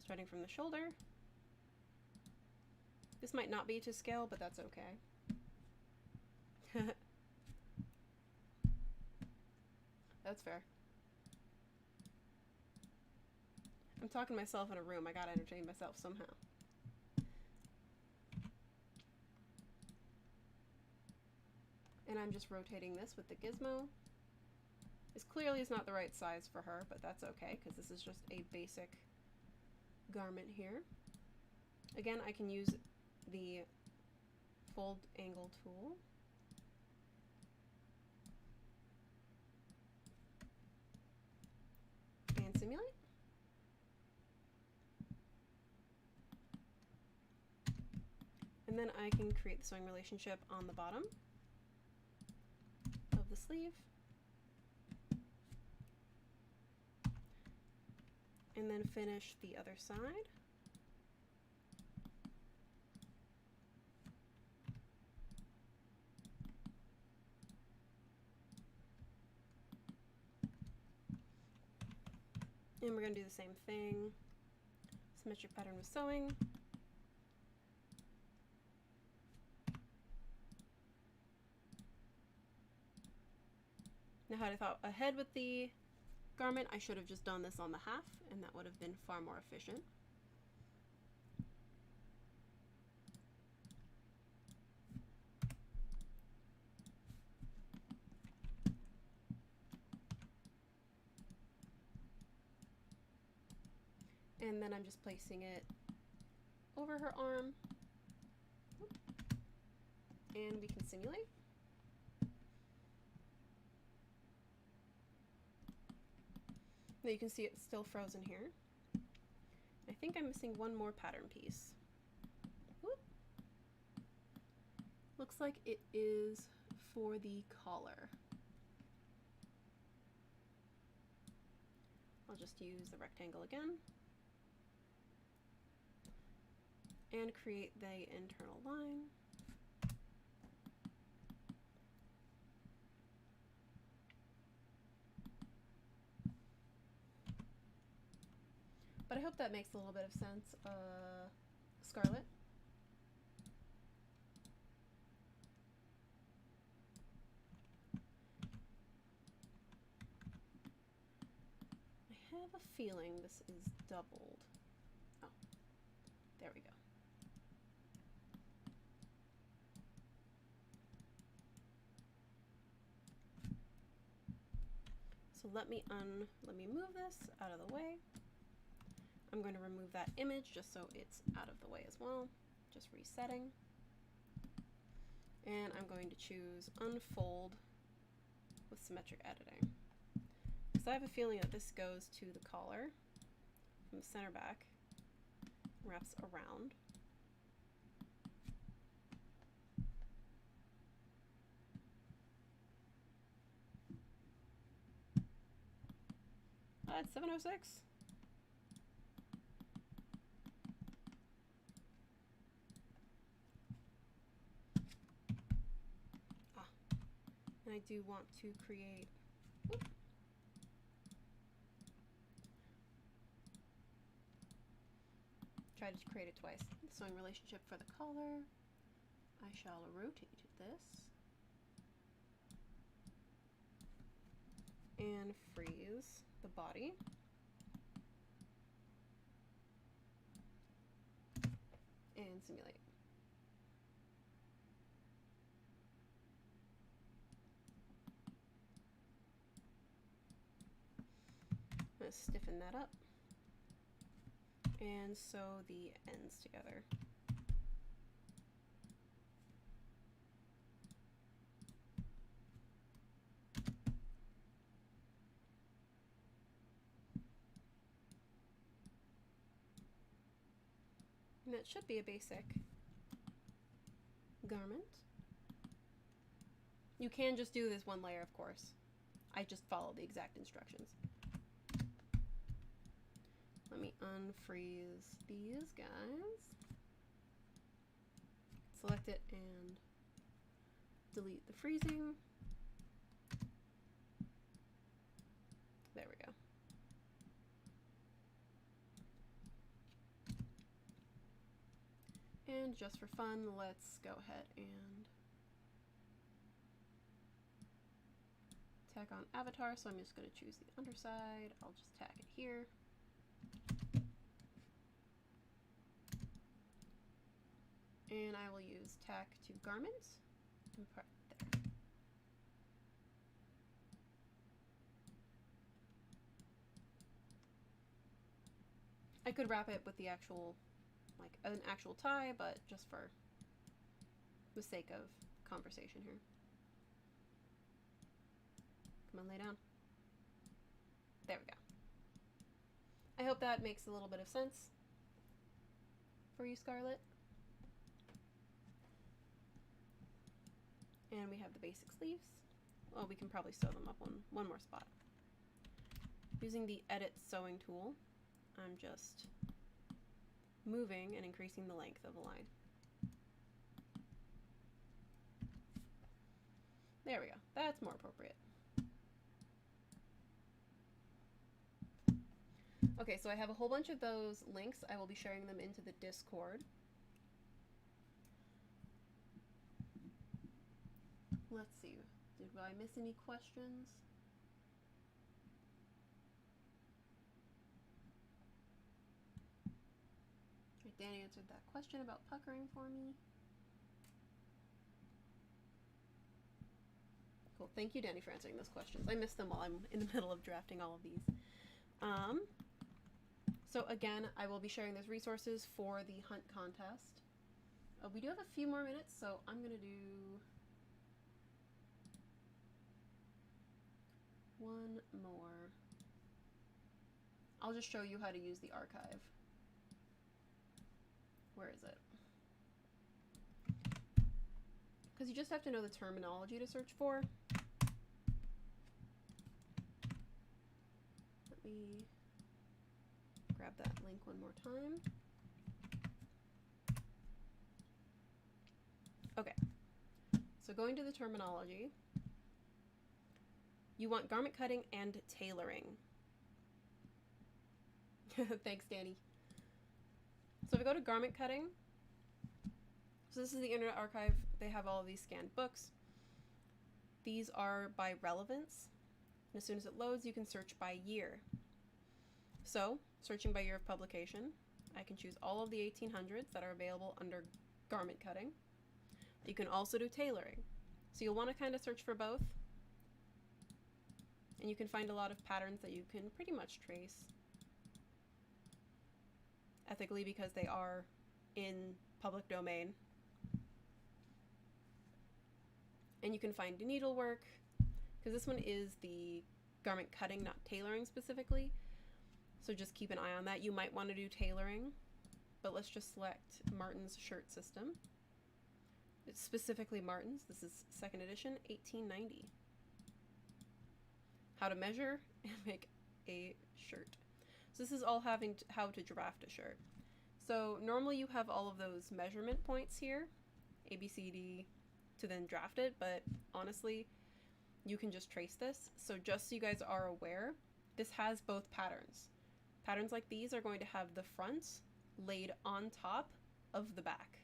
Starting from the shoulder. This might not be to scale, but that's okay. That's fair. I'm talking to myself in a room. I gotta entertain myself somehow. And I'm just rotating this with the gizmo. This clearly is not the right size for her, but that's okay because this is just a basic garment here. Again, I can use the fold angle tool. And simulate. And then I can create the sewing relationship on the bottom of the sleeve. And then finish the other side. And we're going to do the same thing. Symmetric pattern with sewing. Now, had I thought ahead with the garment, I should have just done this on the half, and that would have been far more efficient. And then I'm just placing it over her arm, and we can simulate. Now you can see it's still frozen here. I think I'm missing one more pattern piece. Whoop. Looks like it is for the collar. I'll just use the rectangle again and create the internal line. But I hope that makes a little bit of sense. Scarlet. I have a feeling this is doubled. Oh, there we go. So let me move this out of the way. I'm going to remove that image just so it's out of the way as well. Just resetting. And I'm going to choose Unfold with Symmetric Editing. Because I have a feeling that this goes to the collar from the center back, wraps around. It's 7:06. And I do want to create, try to create it twice. The sewing relationship for the collar. I shall rotate this and freeze the body. and simulate. I'm going to stiffen that up and sew the ends together. And that should be a basic garment. You can just do this one layer, of course. I just follow the exact instructions. Let me unfreeze these guys. Select it and delete the freezing. There we go. And just for fun, let's go ahead and tack on avatar. So I'm just going to choose the underside. I'll just tack it here. And I will use tack to garments and put it there. I could wrap it with the actual, like an actual tie, but just for the sake of conversation here. Come on, lay down. There we go. I hope that makes a little bit of sense for you, Scarlett. And we have the basic sleeves. Well, we can probably sew them up one more spot. Using the edit sewing tool, I'm just moving and increasing the length of the line. There we go. That's more appropriate. Okay, so I have a whole bunch of those links. I will be sharing them into the Discord. Let's see. Did I miss any questions? Right, Danny answered that question about puckering for me. Cool. Thank you, Danny, for answering those questions. I missed them while I'm in the middle of drafting all of these. So again, I will be sharing those resources for the hunt contest. We do have a few more minutes, so I'm going to do one more. I'll just show you how to use the archive. Where is it? Because you just have to know the terminology to search for. Let me grab that link one more time. Okay, so going to the terminology, you want garment cutting and tailoring. Thanks, Danny. So if we go to garment cutting, so this is the Internet Archive. They have all of these scanned books. These are by relevance. And as soon as it loads, you can search by year. So, searching by year of publication, I can choose all of the 1800s that are available under garment cutting. You can also do tailoring. So you'll want to kind of search for both. And you can find a lot of patterns that you can pretty much trace ethically because they are in public domain. And you can find needlework, because this one is the garment cutting, not tailoring specifically. So just keep an eye on that. You might want to do tailoring, but let's just select Martin's shirt system. It's specifically Martin's. This is 2nd edition, 1890. How to measure and make a shirt. So this is all how to draft a shirt. So normally you have all of those measurement points here, A, B, C, D, to then draft it, but honestly, you can just trace this. So just so you guys are aware, this has both patterns. Patterns like these are going to have the front laid on top of the back.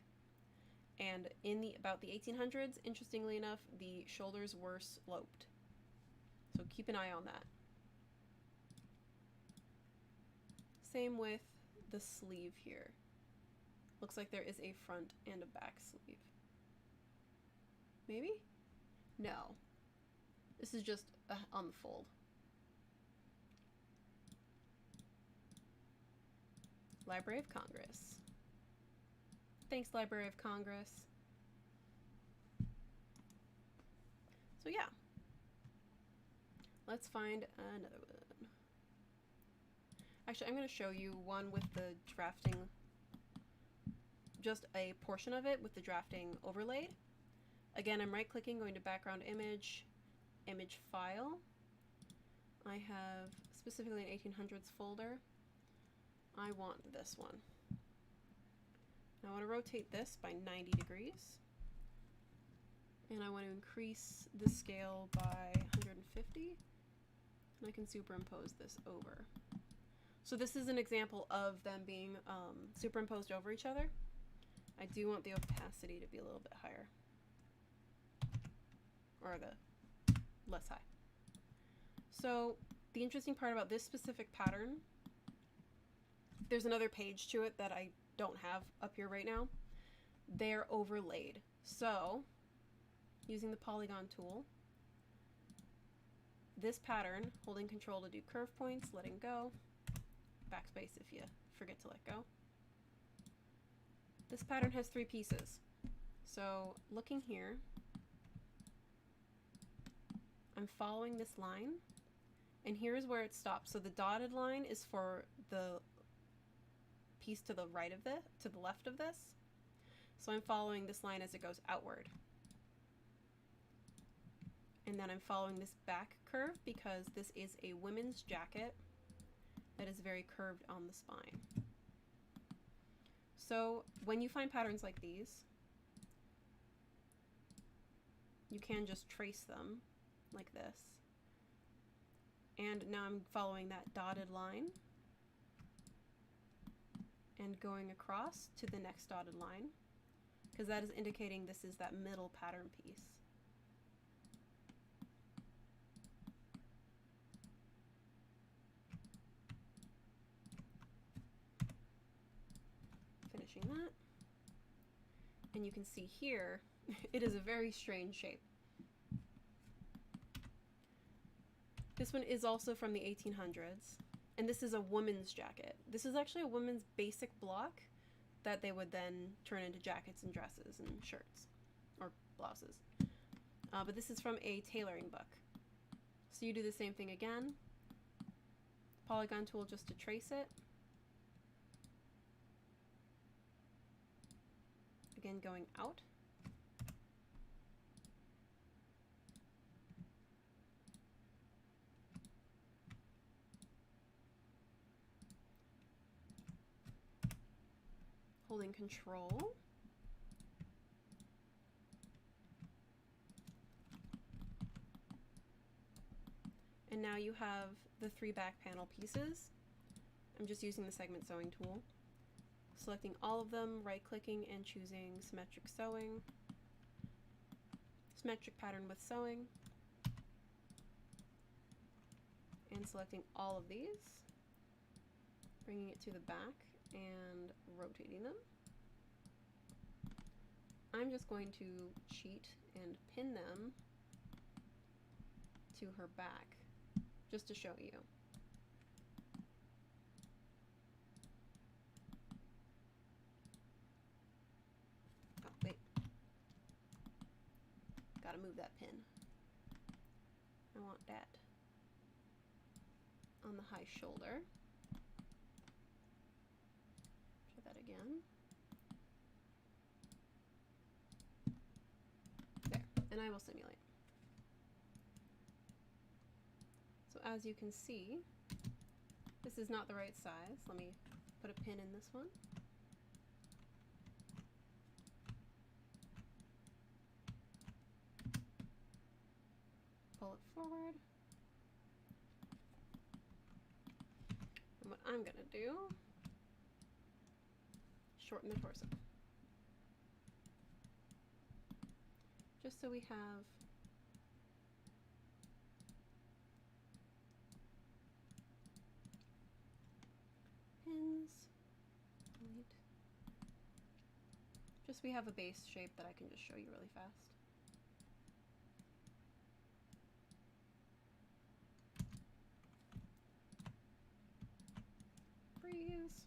And in about the 1800s, interestingly enough, the shoulders were sloped. So keep an eye on that. Same with the sleeve here. Looks like there is a front and a back sleeve. Maybe? No. This is just on the fold. Library of Congress. Thanks, Library of Congress. So yeah. Let's find another one. Actually, I'm going to show you one with the drafting, just a portion of it with the drafting overlaid. Again, I'm right-clicking, going to background image, image file. I have specifically an 1800s folder. I want this one. Now I want to rotate this by 90 degrees. And I want to increase the scale by 150. And I can superimpose this over. So this is an example of them being superimposed over each other. I do want the opacity to be a little bit higher. Or the less high. So the interesting part about this specific pattern, there's another page to it that I don't have up here right now. They're overlaid. So using the Polygon tool, this pattern, holding Control to do curve points, letting go, backspace if you forget to let go. This pattern has 3 pieces. So looking here, I'm following this line, and here's where it stops. So the dotted line is for the piece to the right of this, to the left of this. So I'm following this line as it goes outward. And then I'm following this back curve because this is a women's jacket that is very curved on the spine. So when you find patterns like these, you can just trace them like this. And now I'm following that dotted line and going across to the next dotted line, because that is indicating this is that middle pattern piece. Finishing that. And you can see here, it is a very strange shape. This one is also from the 1800s, and this is a woman's jacket. This is actually a woman's basic block that they would then turn into jackets and dresses and shirts, or blouses. But this is from a tailoring book. So you do the same thing again. Polygon tool just to trace it. Again, going out. Holding Control. And now you have the 3 back panel pieces. I'm just using the segment sewing tool. Selecting all of them, right-clicking and choosing symmetric sewing. Symmetric pattern with sewing. And selecting all of these. Bringing it to the back and rotating them. I'm just going to cheat and pin them to her back, just to show you. Oh, wait. Gotta move that pin. I want that on the high shoulder. Try that again. There, and I will simulate. So as you can see, this is not the right size. Let me put a pin in this one. Pull it forward. And what I'm gonna do, shorten the torso. Just so we have pins, right, course, we have a base shape that I can just show you really fast. Freeze.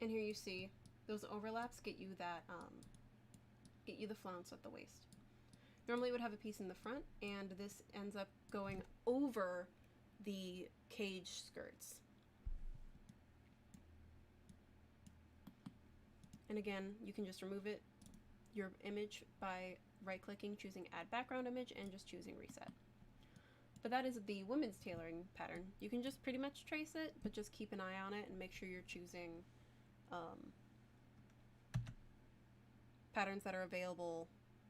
And here you see those overlaps get you that get you the flounce at the waist. Normally it would have a piece in the front, and this ends up going over the cage skirts. And again, you can just remove your image by right-clicking, choosing Add Background Image, and just choosing Reset. But that is the women's tailoring pattern. You can just pretty much trace it, but just keep an eye on it and make sure you're choosing patterns that are available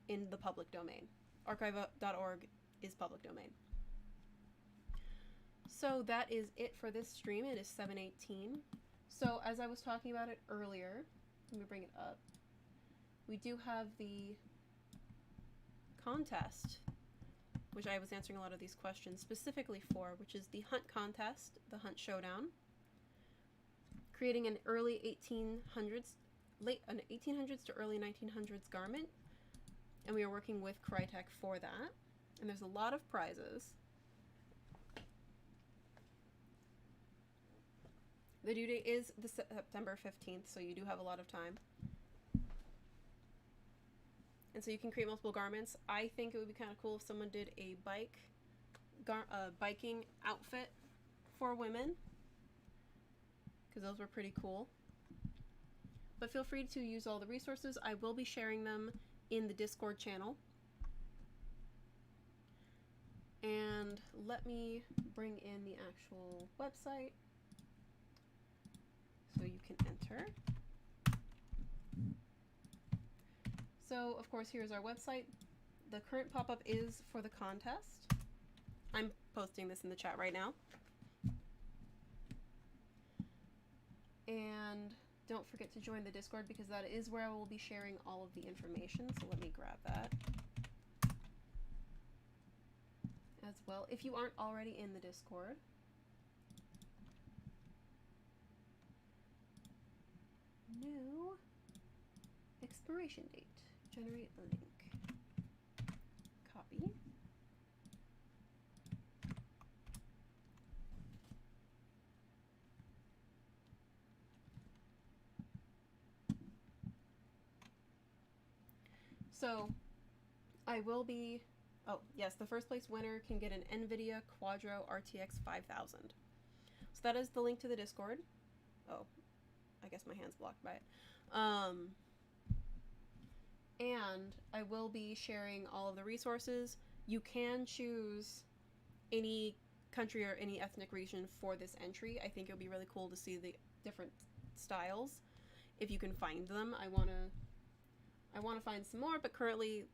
in the public domain. Archive.org is public domain. So that is it for this stream. It is 7:18. So as I was talking about it earlier, let me bring it up. We do have the contest, which I was answering a lot of these questions specifically for, which is the Hunt contest, the Hunt Showdown. Creating an early 1800s to early 1900s garment, and we are working with Crytek for that, and there's a lot of prizes. The due date is the September 15th, so you do have a lot of time. And so you can create multiple garments. I think it would be kind of cool if someone did a biking outfit for women, because those were pretty cool. But feel free to use all the resources. I will be sharing them in the Discord channel. And let me bring in the actual website so you can enter. So, of course, here's our website. The current pop-up is for the contest. I'm posting this in the chat right now. And don't forget to join the Discord, because that is where I will be sharing all of the information. So let me grab that as well. If you aren't already in the Discord, new expiration date, generate a link, copy. So I will be, oh yes, the first place winner can get an NVIDIA Quadro RTX 5000. So that is the link to the Discord. Oh, I guess my hand's blocked by it. And I will be sharing all of the resources. You can choose any country or any ethnic region for this entry. I think it would be really cool to see the different styles, if you can find them. I want to find some more, but currently,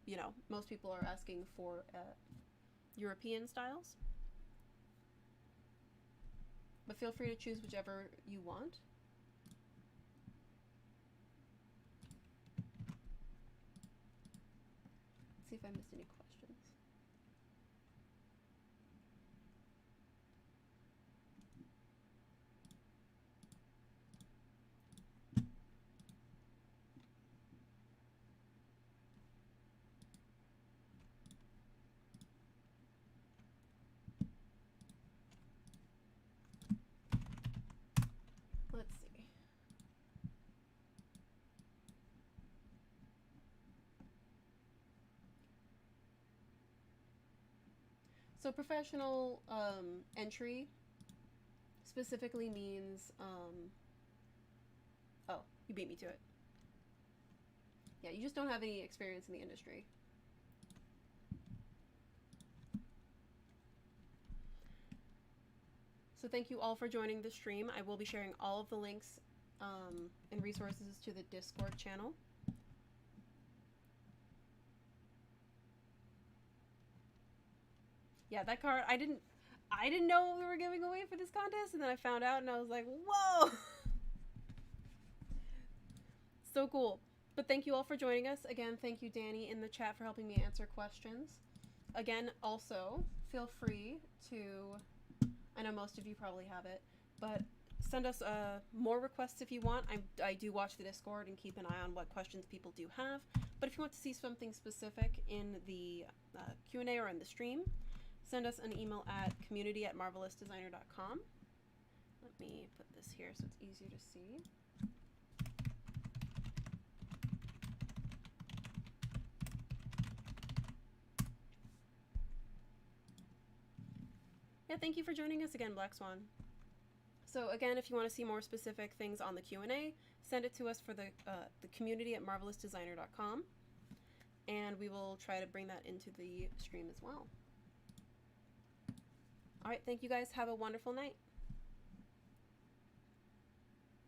you know, most people are asking for European styles. But feel free to choose whichever you want. Let's see if I missed any questions. Let's see. So professional entry specifically means, oh, you beat me to it. Yeah, you just don't have any experience in the industry. So thank you all for joining the stream. I will be sharing all of the links and resources to the Discord channel. Yeah, that card, I didn't know what we were giving away for this contest, and then I found out and I was like, whoa! So cool. But thank you all for joining us. Again, thank you, Danny, in the chat for helping me answer questions. again, also feel free to, I know most of you probably have it, but send us more requests if you want. I do watch the Discord and keep an eye on what questions people do have. But if you want to see something specific in the Q&A or in the stream, send us an email at community@marvelousdesigner.com. Let me put this here so it's easier to see. Yeah, thank you for joining us again, Black Swan. So again, if you want to see more specific things on the Q&A, send it to us for the community@marvelousdesigner.com, and we will try to bring that into the stream as well. All right, thank you guys. Have a wonderful night.